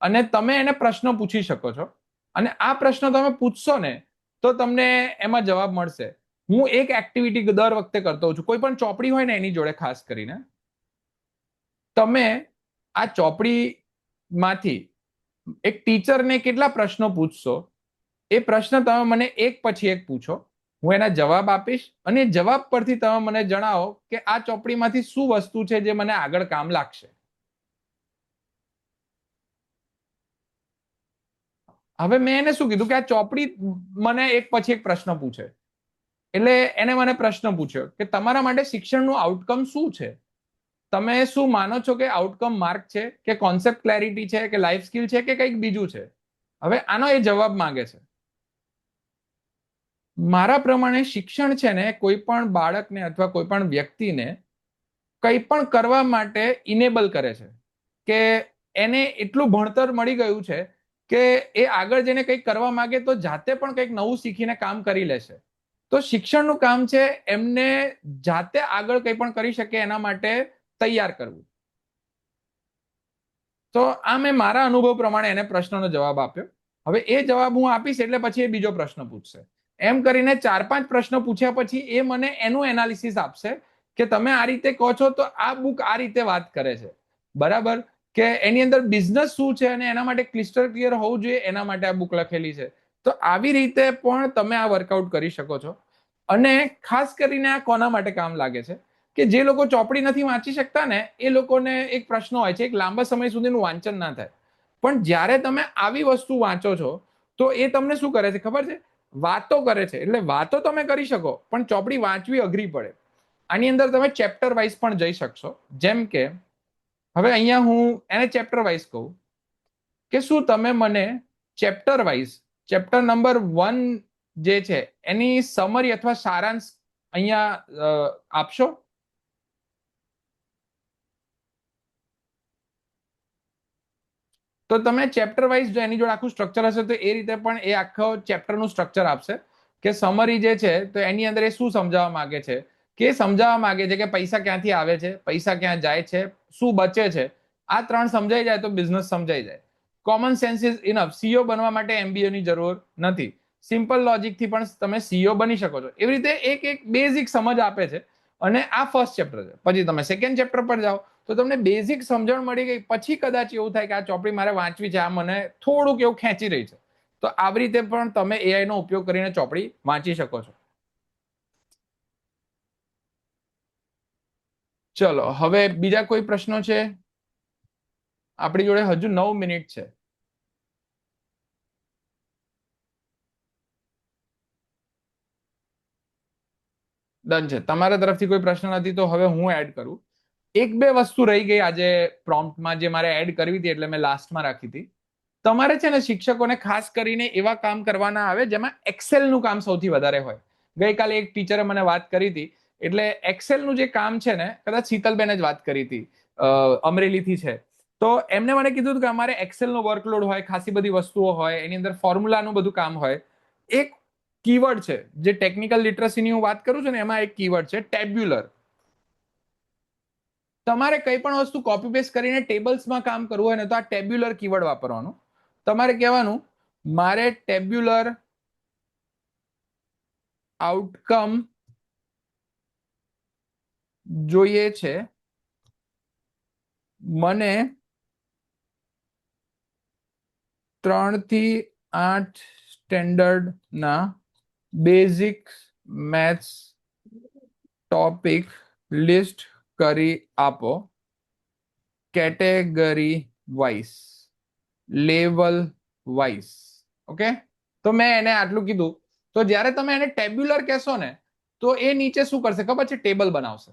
અને તમે એને પ્રશ્નો પૂછી શકો છો. અને આ પ્રશ્નો તમે પૂછશો ને તો તમને એમાં જવાબ મળશે. હું એક એક્ટિવિટી દર વખતે કરતો છું, કોઈ પણ ચોપડી હોય ને એની જોડે ખાસ કરીને, તમે આ ચોપડીમાંથી એક ટીચરને કેટલા પ્રશ્નો પૂછશો, એ પ્રશ્ન તમે મને એક પછી એક પૂછો. હું એના જવાબ આપીશ અને જવાબ પરથી તમે મને જણાવો કે આ ચોપડીમાંથી શું વસ્તુ છે જે મને આગળ કામ લાગશે. હવે મેં એને શું કીધું કે આ ચોપડી મને એક પછી એક પ્રશ્ન પૂછે. એટલે એને મને પ્રશ્ન પૂછ્યો કે તમારા માટે શિક્ષણનું આઉટકમ શું છે. તમે શું માનો છો કે આઉટકમ માર્ક છે, કે કોન્સેપ્ટ ક્લેરિટી છે, કે લાઈફ સ્કિલ છે, કે કંઈક બીજું છે. હવે આનો એ જવાબ માંગે છે. મારા પ્રમાણે શિક્ષણ છે ને કોઈ પણ બાળકને અથવા કોઈ પણ વ્યક્તિને કંઈ પણ કરવા માટે ઇનેબલ કરે છે. કે એને એટલું ભણતર મળી ગયું છે કે એ આગળ જઈને કંઈક કરવા માંગે તો જાતે પણ કંઈક નવું શીખીને કામ કરી લેશે. તો શિક્ષણનું કામ છે એમને જાતે આગળ કંઈ પણ કરી શકે એના માટે તૈયાર કરવું. તો આ મેં મારા અનુભવ પ્રમાણે એને પ્રશ્નનો જવાબ આપ્યો. હવે એ જવાબ હું આપીશ એટલે પછી એ બીજો પ્રશ્ન પૂછશે. એમ કરીને 4-5 પ્રશ્નો પૂછ્યા પછી એ મને એનું એનાલિસિસ આપશે કે તમે આ રીતે કહો છો તો આ બુક આ રીતે વાત કરે છે, બરાબર. કે એની અંદર બિઝનેસ શું છે અને એના માટે ક્લિસ્ટર ક્લિયર હોવું જોઈએ, એના માટે આ બુક લખેલી છે. તો આવી રીતે પણ તમે આ વર્કઆઉટ કરી શકો છો. અને ખાસ કરીને આ કોના માટે કામ લાગે છે કે જે લોકો ચોપડી નથી વાંચી શકતા ને, એ લોકોને એક પ્રશ્ન હોય છે, એક લાંબા સમય સુધીનું વાંચન ના થાય. પણ જ્યારે તમે આવી વસ્તુ વાંચો છો તો એ તમને શું કરે છે ખબર છે, વાતો કરે છે. એટલે વાતો તમે કરી શકો પણ ચોપડી વાંચવી અઘરી પડે. આની અંદર તમે ચેપ્ટર વાઇઝ પણ જઈ શકશો. જેમ કે હવે અહીંયા હું એને ચેપ્ટર વાઇઝ કહું કે શું તમે મને ચેપ્ટર વાઇઝ ચેપ્ટર નંબર 1 જે છે એની સમરી અથવા સારાંશ અહીંયા આપશો? તો તમે ચેપ્ટર વાઇઝ જો એની જોડે આખું સ્ટ્રક્ચર હશે તો એ રીતે પણ એ આખો ચેપ્ટરનું સ્ટ્રક્ચર આપશે કે સમરી જે છે તો એની અંદર એ શું સમજાવવા માંગે છે, કે સમજાવવા માંગે છે કે પૈસા ક્યાંથી આવે છે, પૈસા ક્યાં જાય છે, શું બચે છે. આ 3 સમજાઈ જાય તો બિઝનેસ સમજાઈ જાય. Common sense is enough. CEO બનવા માટે એમબીએ ની જરૂર નથી. સિમ્પલ લોજિક થી પણ તમે સીઈઓ બની શકો છો. એવી રીતે એક એક બેઝિક સમજ આપે છે. અને આ ફર્સ્ટ ચેપ્ટર છે. પછી તમે સેકન્ડ ચેપ્ટર પર જાઓ તો તમને બેઝિક સમજણ મળી ગઈ. પછી કદાચ એવું થાય કે આ ચોપડી મારે વાંચવી છે, આ મને થોડુંક એવું ખેંચી રહી છે, તો આવી રીતે પણ તમે એઆઈ નો ઉપયોગ કરીને ચોપડી વાંચી શકો છો. ચલો હવે બીજા કોઈ પ્રશ્નો છે? આપણી જોડે હજુ 9 મિનિટ છે. ડન છે. તમારા તરફથી કોઈ પ્રશ્ન નથી તો હવે હું એડ કરું. એક બે વસ્તુ રહી ગઈ આજે પ્રોમ્પ્ટમાં જે મારે એડ કરવી હતી, એટલે મેં લાસ્ટમાં રાખી હતી. તમારે છે ને શિક્ષકોને ખાસ કરીને એવા કામ કરવાના આવે જેમાં એક્સેલનું કામ સૌથી વધારે હોય. ગઈકાલે એક ટીચરે મને વાત કરી હતી. એટલે એક્સેલનું જે કામ છે ને, કદાચ શીતલબેને જ વાત કરી હતી, અમરેલીથી છે. તો એમને મને કીધું કે અમારે એક્સેલનો વર્કલોડ હોય, ખાસી બધી વસ્તુઓ હોય, એની અંદર ફોર્મ્યુલાનું બધું કામ હોય. એક કીવર્ડ છે જે ટેકનિકલ લિટરસીની હું વાત કરું છું ને, એમાં એક કીવર્ડ છે ટેબ્યુલર. તમારે કઈ પણ વસ્તુ કોપી પેસ્ટ કરીને ટેબલ્સમાં કામ કરવું હોય ને, તો આ ટેબ્યુલર કીવર્ડ વાપરવાનું. તમારે કહેવાનું મારે ટેબ્યુલર આઉટકમ જોઈએ છે, મને 3 થી 8 સ્ટેન્ડર્ડના બેઝિક મેથ્સ ટોપિક લિસ્ટ કરી આપો, category wise, level wise. Okay, તો મેં એને આટલું કીધું. તો જ્યારે તમે એને ટેબ્યુલર કહેશો ને, તો એ નીચે શું કરશે ખબર છે? ટેબલ બનાવશે.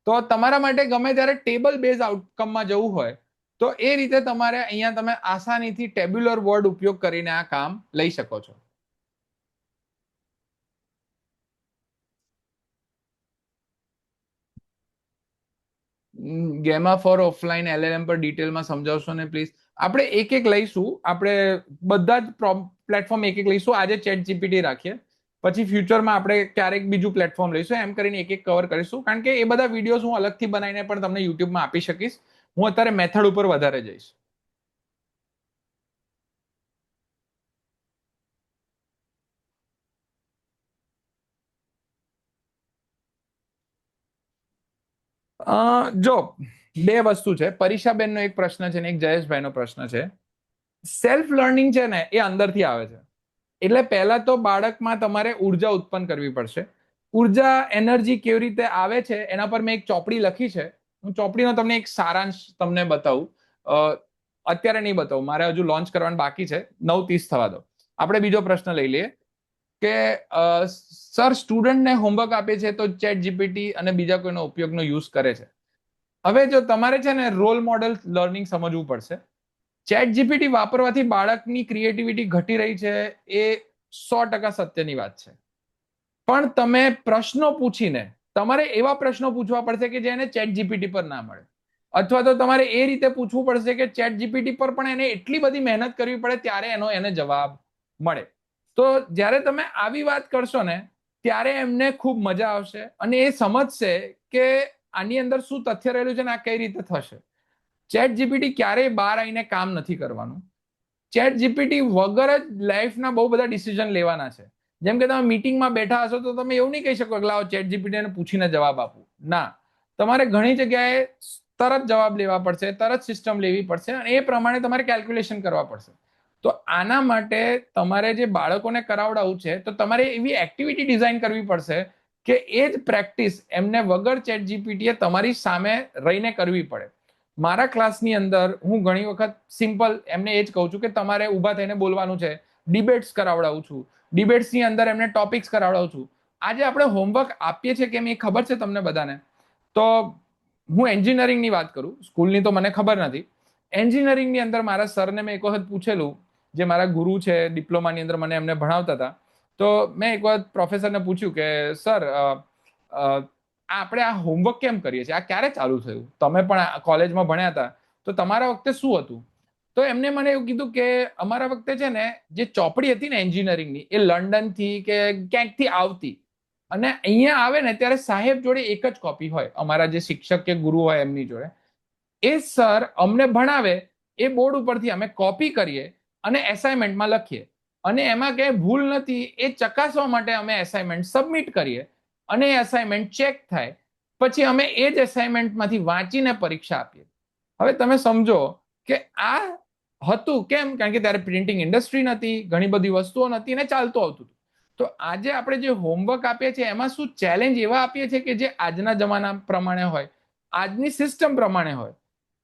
તો તમારા માટે ગમે ત્યારે ટેબલ બેઝ આઉટકમમાં જવું હોય તો એ રીતે તમારે અહીંયા તમે આસાનીથી ટેબ્યુલર વર્ડ ઉપયોગ કરીને આ કામ લઈ શકો છો. ગેમા ફોર ઓફલાઈન એલએલએમ પર ડિટેલમાં સમજાવશો ને પ્લીઝ. આપણે એક એક લઈશું. આપણે બધા જ પ્લેટફોર્મ એક એક લઈશું. આજે ચેટ જીપીટી રાખીએ, પછી ફ્યુચરમાં આપણે ક્યારેક બીજું પ્લેટફોર્મ લઈશું. એમ કરીને એક એક કવર કરીશું, કારણ કે એ બધા વિડીયોઝ હું અલગથી બનાવીને પણ તમને યુટ્યુબમાં આપી શકીશ. હું અત્યારે મેથડ ઉપર વધારે જઈશ. જો બે વસ્તુ છે. પરીક્ષાબેનનો એક પ્રશ્ન છે ને એક જયેશભાઈનો પ્રશ્ન છે. સેલ્ફ લર્નિંગ છે ને, એ અંદરથી આવે છે. એટલે પહેલા તો બાળકમાં તમારે ઉર્જા ઉત્પન્ન કરવી પડશે. ઉર્જા એનર્જી કેવી રીતે આવે છે એના પર મેં એક ચોપડી લખી છે. હું ચોપડીનો તમને એક સારાંશ તમને બતાવું. અત્યારે નહીં બતાવું, મારે હજુ લોન્ચ કરવાનું બાકી છે. 9:30 થવા દો. આપણે બીજો પ્રશ્ન લઈ લઈએ કે સર સ્ટુડન્ટને હોમવર્ક આપે છે તો ચેટ જીપીટી અને બીજા કોઈનો ઉપયોગનો યુઝ કરે છે. હવે જો તમારે છે ને રોલ મોડેલ લર્નિંગ સમજવું પડશે. ચેટ જીપીટી વાપરવાથી બાળકની ક્રિએટિવિટી ઘટી રહી છે, એ 100% સત્યની વાત છે. પણ તમે પ્રશ્નો પૂછીને તમારે એવા પ્રશ્નો પૂછવા પડશે કે જે એને ચેટ જીપીટી પર ના મળે. અથવા તો તમારે એ રીતે પૂછવું પડશે કે ચેટ જીપીટી પર પણ એને એટલી બધી મહેનત કરવી પડે ત્યારે એને જવાબ મળે. તો જ્યારે તમે આવી વાત કરશો ને, ત્યારે એમને ખૂબ મજા આવશે અને એ સમજશે કે આની અંદર શું તથ્ય રહેલું છે ને આ કઈ રીતે થશે. ચેટ જીપીટી ક્યારેય બહાર આવીને કામ નથી કરવાનું. ચેટ જીપીટી વગર જ લાઈફના બહુ બધા ડિસિઝન લેવાના છે. જેમ કે તમે મીટિંગમાં બેઠા હશો તો તમે એવું નહીં કહી શકો કે લાવો ચેટ જીપીટીને પૂછીને જવાબ આપું. ના, તમારે ઘણી જગ્યાએ તરત જવાબ લેવા પડશે, તરત સિસ્ટમ લેવી પડશે અને એ પ્રમાણે તમારે કેલ્ક્યુલેશન કરવા પડશે. તો આના માટે તમારે જે બાળકોને કરાવડાવવું છે તો તમારે એવી એક્ટિવિટી ડિઝાઇન કરવી પડશે કે એ જ પ્રેક્ટિસ એમને વગર ચેટ જીપીટીએ તમારી સામે રહીને કરવી પડે. મારા ક્લાસની અંદર હું ઘણી વખત સિમ્પલ એમને એ જ કહું છું કે તમારે ઊભા થઈને બોલવાનું છે. ડિબેટ્સ કરાવડાવું છું. ડિબેટ્સની અંદર એમને ટોપિક્સ કરાવડાવું છું. આજે આપણે હોમવર્ક આપીએ છીએ કેમ એ ખબર છે તમને બધાને? તો હું એન્જિનિયરિંગની વાત કરું, સ્કૂલની તો મને ખબર નથી. એન્જિનિયરિંગની અંદર મારા સરને મેં એક વખત પૂછેલું જે મારા ગુરુ છે ડિપ્લોમાની અંદર મને એમને ભણાવતા હતા. તો મેં એક વખત પ્રોફેસરને પૂછ્યું કે સર આપણે આ હોમવર્ક કેમ કરીએ છીએ, આ ક્યારે ચાલુ થયું, તમે પણ કોલેજમાં ભણ્યા હતા તો તમારા વખતે શું હતું? તો એમને મને એવું કીધું કે અમારા વખતે છે ને જે ચોપડી હતી ને એન્જિનિયરિંગની એ લંડન થી કે ક્યાંકથી આવતી, અને અહીંયા આવે ને ત્યારે સાહેબ જોડે એક જ કોપી હોય, અમારા જે શિક્ષક કે ગુરુ હોય એમની જોડે. એ સર અમને ભણાવે, એ બોર્ડ ઉપરથી અમે કોપી કરીએ અને એસાઇનમેન્ટમાં લખીએ, અને એમાં ક્યાંય ભૂલ નથી એ ચકાસવા માટે અમે એસાઇનમેન્ટ સબમિટ કરીએ, અને એ અસાઇનમેન્ટ ચેક થાય, પછી અમે એ જ એસાઇનમેન્ટમાંથી વાંચીને પરીક્ષા આપીએ. હવે તમે સમજો કે આ હતું કેમ? કારણ કે ત્યારે પ્રિન્ટિંગ ઇન્ડસ્ટ્રી નથી, ઘણી બધી વસ્તુઓ નથી અને ચાલતું આવતું હતું. તો આજે આપણે જે હોમવર્ક આપીએ છીએ એમાં શું ચેલેન્જ એવા આપીએ છીએ કે જે આજના જમાના પ્રમાણે હોય, આજની સિસ્ટમ પ્રમાણે હોય.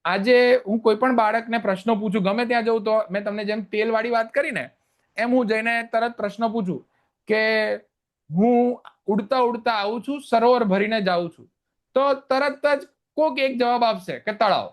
આજે હું કોઈ પણ બાળકને પ્રશ્નો પૂછું, ગમે ત્યાં જઉં તો મેં તમને જેમ તેલ વાળી વાત કરી ને એમ હું જઈને તરત પ્રશ્ન પૂછું કે હું ઉડતા ઉડતા આવું છું, સરોવર ભરીને જાઉં છું, તો તરત જ કોક એક જવાબ આપશે કે તળાવ.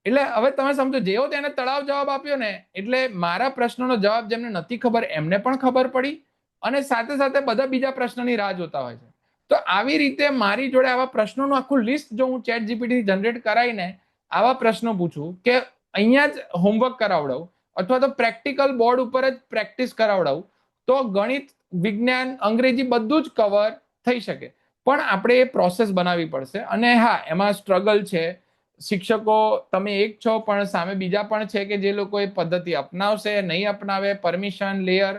એટલે હવે તમે સમજો, જેવો તેને તળાવ જવાબ આપ્યો ને એટલે મારા પ્રશ્નનો જવાબ જેમને નથી ખબર એમને પણ ખબર પડી, અને સાથે સાથે બધા બીજા પ્રશ્નની રાહ જોતા હોય છે. તો આવી રીતે મારી જોડે આવા પ્રશ્નોનું આખું લિસ્ટ જો હું ચેટ જીપીટી જનરેટ કરાવીને આવા પ્રશ્નો પૂછું કે અહીંયા જ હોમવર્ક કરાવડાવું અથવા તો પ્રેક્ટિકલ બોર્ડ ઉપર જ પ્રેક્ટિસ કરાવડાવું, તો ગણિત, વિજ્ઞાન, અંગ્રેજી બધું જ કવર થઈ શકે. પણ આપણે એ પ્રોસેસ બનાવવી પડશે, અને હા એમાં સ્ટ્રગલ છે. શિક્ષકો તમે એક છો પણ સામે બીજા પણ છે કે જે લોકો એ પદ્ધતિ અપનાવશે, નહીં અપનાવે, પરમિશન લેયર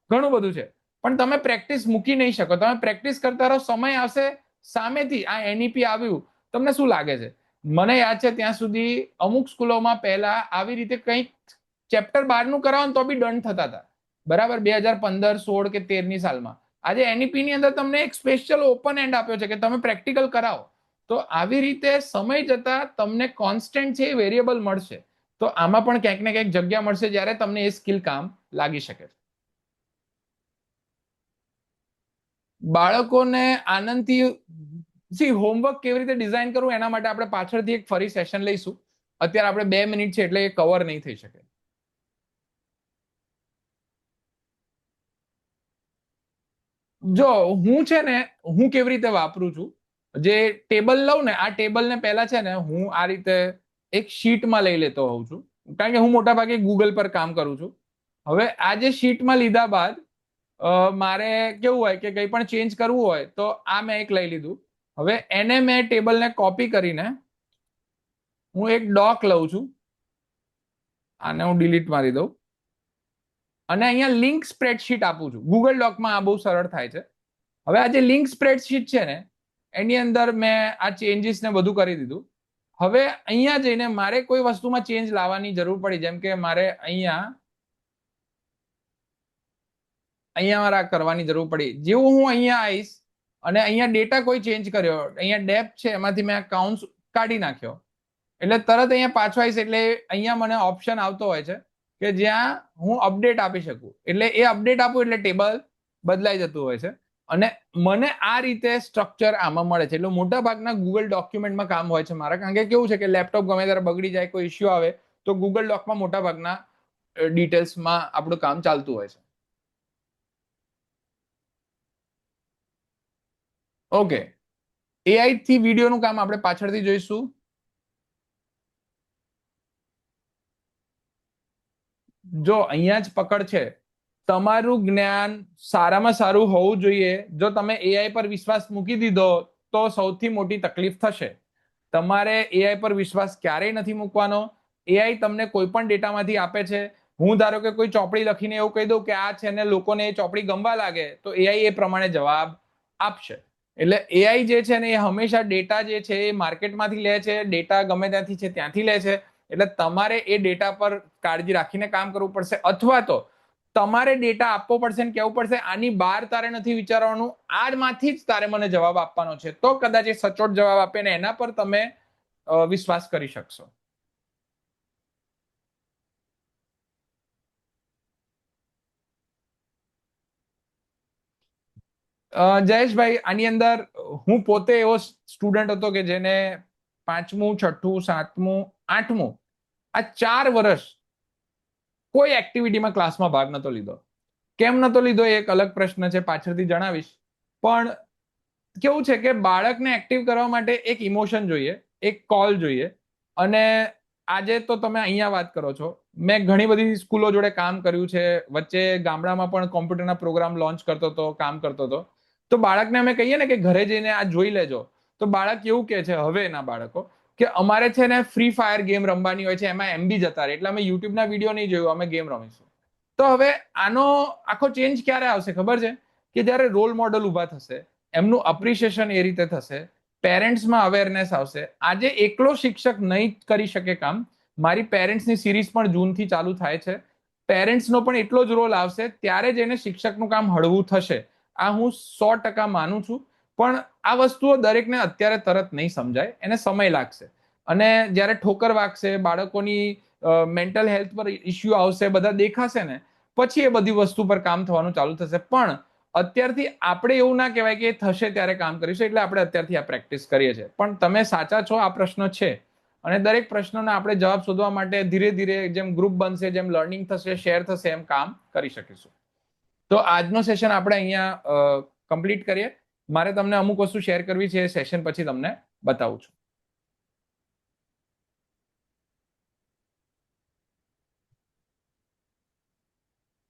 ઘણું બધું છે. પણ તમે પ્રેક્ટિસ મૂકી નહીં શકો, તમે પ્રેક્ટિસ કરતા રહો, સમય આવશે સામેથી આ એનઈપી આવ્યું. તમને શું લાગે છે? મને યાદ છે ત્યાં સુધી અમુક સ્કૂલોમાં પહેલા આવી રીતે કંઈક ચેપ્ટર 12 નું કરાવો તો બી દંડ થતા હતા, બરાબર, 2015, 16 કે 13ની સાલમાં. આજે એનઈપી ની અંદર તમને એક સ્પેશિયલ ઓપન એન્ડ આપ્યો છે કે તમે પ્રેક્ટિકલ કરાવો. તો આવી રીતે સમય જતા તમને કોન્સ્ટન્ટ છે એ વેરિયેબલ મળશે, તો આમાં પણ ક્યાંક ને ક્યાંક જગ્યા મળશે જ્યારે તમને એ સ્કિલ કામ લાગી શકે છે. બાળકોને આનંદથી હોમવર્ક કેવી રીતે ડિઝાઇન કરવું એના માટે આપણે પાછળથી એક ફરી સેશન લઈશું. અત્યારે આપણે 2 મિનિટ છે એટલે એ કવર નહીં થઈ શકે. જો હું છે ને, હું કેવી રીતે વાપરું છું, જે ટેબલ લઉં ને, આ ટેબલને પહેલા છે ને હું આ રીતે એક શીટમાં લઈ લેતો હોઉં છું, કારણ કે હું મોટા ભાગે ગૂગલ પર કામ કરું છું. હવે આ જે શીટમાં લીધા બાદ મારે કેવું હોય કે કંઈ પણ ચેન્જ કરવું હોય તો આ મેં એક લઈ લીધું. હવે એને મેં ટેબલને કોપી કરીને હું એક ડોક લઉં છું, આને હું ડિલીટ મારી દઉં, અને અહીંયા લિંક સ્પ્રેડશીટ આપું છું. ગૂગલ ડોકમાં આ બહુ સરળ થાય છે. હવે આ જે લિંક સ્પ્રેડશીટ છે ને એની અંદર મેં આ ચેન્જીસ ને બધું કરી દીધું. હવે અહીંયા જઈને મારે કોઈ વસ્તુમાં ચેન્જ લાવવાની જરૂર પડી, જેમ કે મારે અહીંયા મારા કરવાની જરૂર પડી. જેવું હું અહીંયા આવીશ અને અહીંયા ડેટા કોઈ ચેન્જ કર્યો, અહીંયા ડેપ છે એમાંથી મેં કાઉન્ટ્સ કાઢી નાખ્યો, એટલે તરત અહીંયા પાછો આવીશ એટલે અહીંયા મને ઓપ્શન આવતો હોય છે કે જ્યાં હું અપડેટ આપી શકું. એટલે એ અપડેટ આપું એટલે ટેબલ બદલાઈ જતું હોય છે, અને મને આ રીતે સ્ટ્રક્ચર આમાં મળે છે. એટલે મોટા ભાગના ગૂગલ ડોક્યુમેન્ટમાં કામ હોય છે મારા, કારણ કે કેવું છે કે લેપટોપ ગમે ત્યારે બગડી જાય, કોઈ ઇસ્યુ આવે તો ગૂગલ ડોકમાં મોટા ભાગના ડિટેલ્સમાં આપણું કામ ચાલતું હોય છે. ઓકે, એઆઈ થી વિડીયોનું કામ આપણે પાછળથી જોઈશું. જો અહીંયા જ પકડ છે, તમારું જ્ઞાન સારામાં સારું હોવું જોઈએ. જો તમે એઆઈ પર વિશ્વાસ મૂકી દીધો તો સૌથી મોટી તકલીફ થશે. તમારે એઆઈ પર વિશ્વાસ ક્યારેય નથી મૂકવાનો. એઆઈ તમને કોઈ પણ ડેટામાંથી આપે છે. હું ધારો કે કોઈ ચોપડી લખીને એવું કહી દઉં કે આ છે ને લોકોને એ ચોપડી ગમવા લાગે તો એઆઈ એ પ્રમાણે જવાબ આપશે. એટલે એઆઈ જે છે ને એ હંમેશા ડેટા જે છે એ માર્કેટમાંથી લે છે, ડેટા ગમે ત્યાંથી છે ત્યાંથી લે છે. એટલે તમારે એ ડેટા પર કાળજી રાખીને કામ કરવું પડશે, અથવા તો તમારે ડેટા આપવો પડશે ને કહેવું પડશે આની બહાર તારે નથી વિચારવાનું, આમાંથી જ તારે મને જવાબ આપવાનો છે, તો કદાચ એ સચોટ જવાબ આપે ને એના પર તમે વિશ્વાસ કરી શકશો. જયેશભાઈ, આની અંદર હું પોતે એવો સ્ટુડન્ટ હતો કે જેને 5મું, 6ઠું, 7મું, 8મું આ 4 વર્ષ કોઈ એક્ટિવિટીમાં ક્લાસમાં ભાગ નતો લીધો. કેમ નતો લીધો એ એક અલગ પ્રશ્ન છે, પાછળથી જણાવીશ. પણ કેવું છે કે બાળકને એક્ટિવ કરવા માટે એક ઇમોશન જોઈએ, એક કોલ જોઈએ. અને આજે તો તમે અહીંયા વાત કરો છો, મેં ઘણી બધી સ્કૂલો જોડે કામ કર્યું છે, વચ્ચે ગામડામાં પણ કોમ્પ્યુટરના પ્રોગ્રામ લોન્ચ કરતો હતો, કામ કરતો હતો. તો બાળકને અમે કહીએ ને કે ઘરે જઈને આ જોઈ લેજો, તો બાળક એવું કે છે હવેના બાળકો કે અમારે છે ને ફ્રી ફાયર ગેમ રમવાની હોય છે, એમાં MB જતા રહે, એટલે અમે યુટ્યુબના વિડીયો નહીં જોયું, અમે ગેમ રમીશું. તો હવે આનો આખો ચેન્જ ક્યારે આવશે ખબર છે? કે જ્યારે રોલ મોડલ ઊભા થશે, એમનું અપ્રિશિએશન એ રીતે થશે, પેરેન્ટ્સમાં અવેરનેસ આવશે. આજે એકલો શિક્ષક નહીં કરી શકે કામ. મારી પેરેન્ટ્સની સિરીઝ પણ જૂનથી ચાલુ થાય છે. પેરેન્ટ્સનો પણ એટલો જ રોલ આવશે, ત્યારે જ એને શિક્ષકનું કામ હળવું થશે. આ હું 100% માનું છું. પણ આ વસ્તુઓ દરેકને અત્યારે તરત નહીં સમજાય, એને સમય લાગશે. અને જ્યારે ઠોકર વાગશે, બાળકોની મેન્ટલ હેલ્થ પર ઇસ્યુ આવશે, બધા દેખાશે ને, પછી એ બધી વસ્તુ પર કામ થવાનું ચાલુ થશે. પણ અત્યારથી આપણે એવું ના કહેવાય કે થશે ત્યારે કામ કરીશું, એટલે આપણે અત્યારથી આ પ્રેક્ટિસ કરીએ છીએ. પણ તમે સાચા છો, આ પ્રશ્ન છે. અને દરેક પ્રશ્નોના આપણે જવાબ શોધવા માટે ધીરે ધીરે જેમ ગ્રુપ બનશે, જેમ લર્નિંગ થશે, શેર થશે, એમ કામ કરી શકીશું. તો આજનો સેશન આપણે અહીંયા કમ્પ્લીટ કરીએ. મારે તમને અમુક વસ્તુ શેર કરવી છે, એ સેશન પછી તમને બતાવું છું.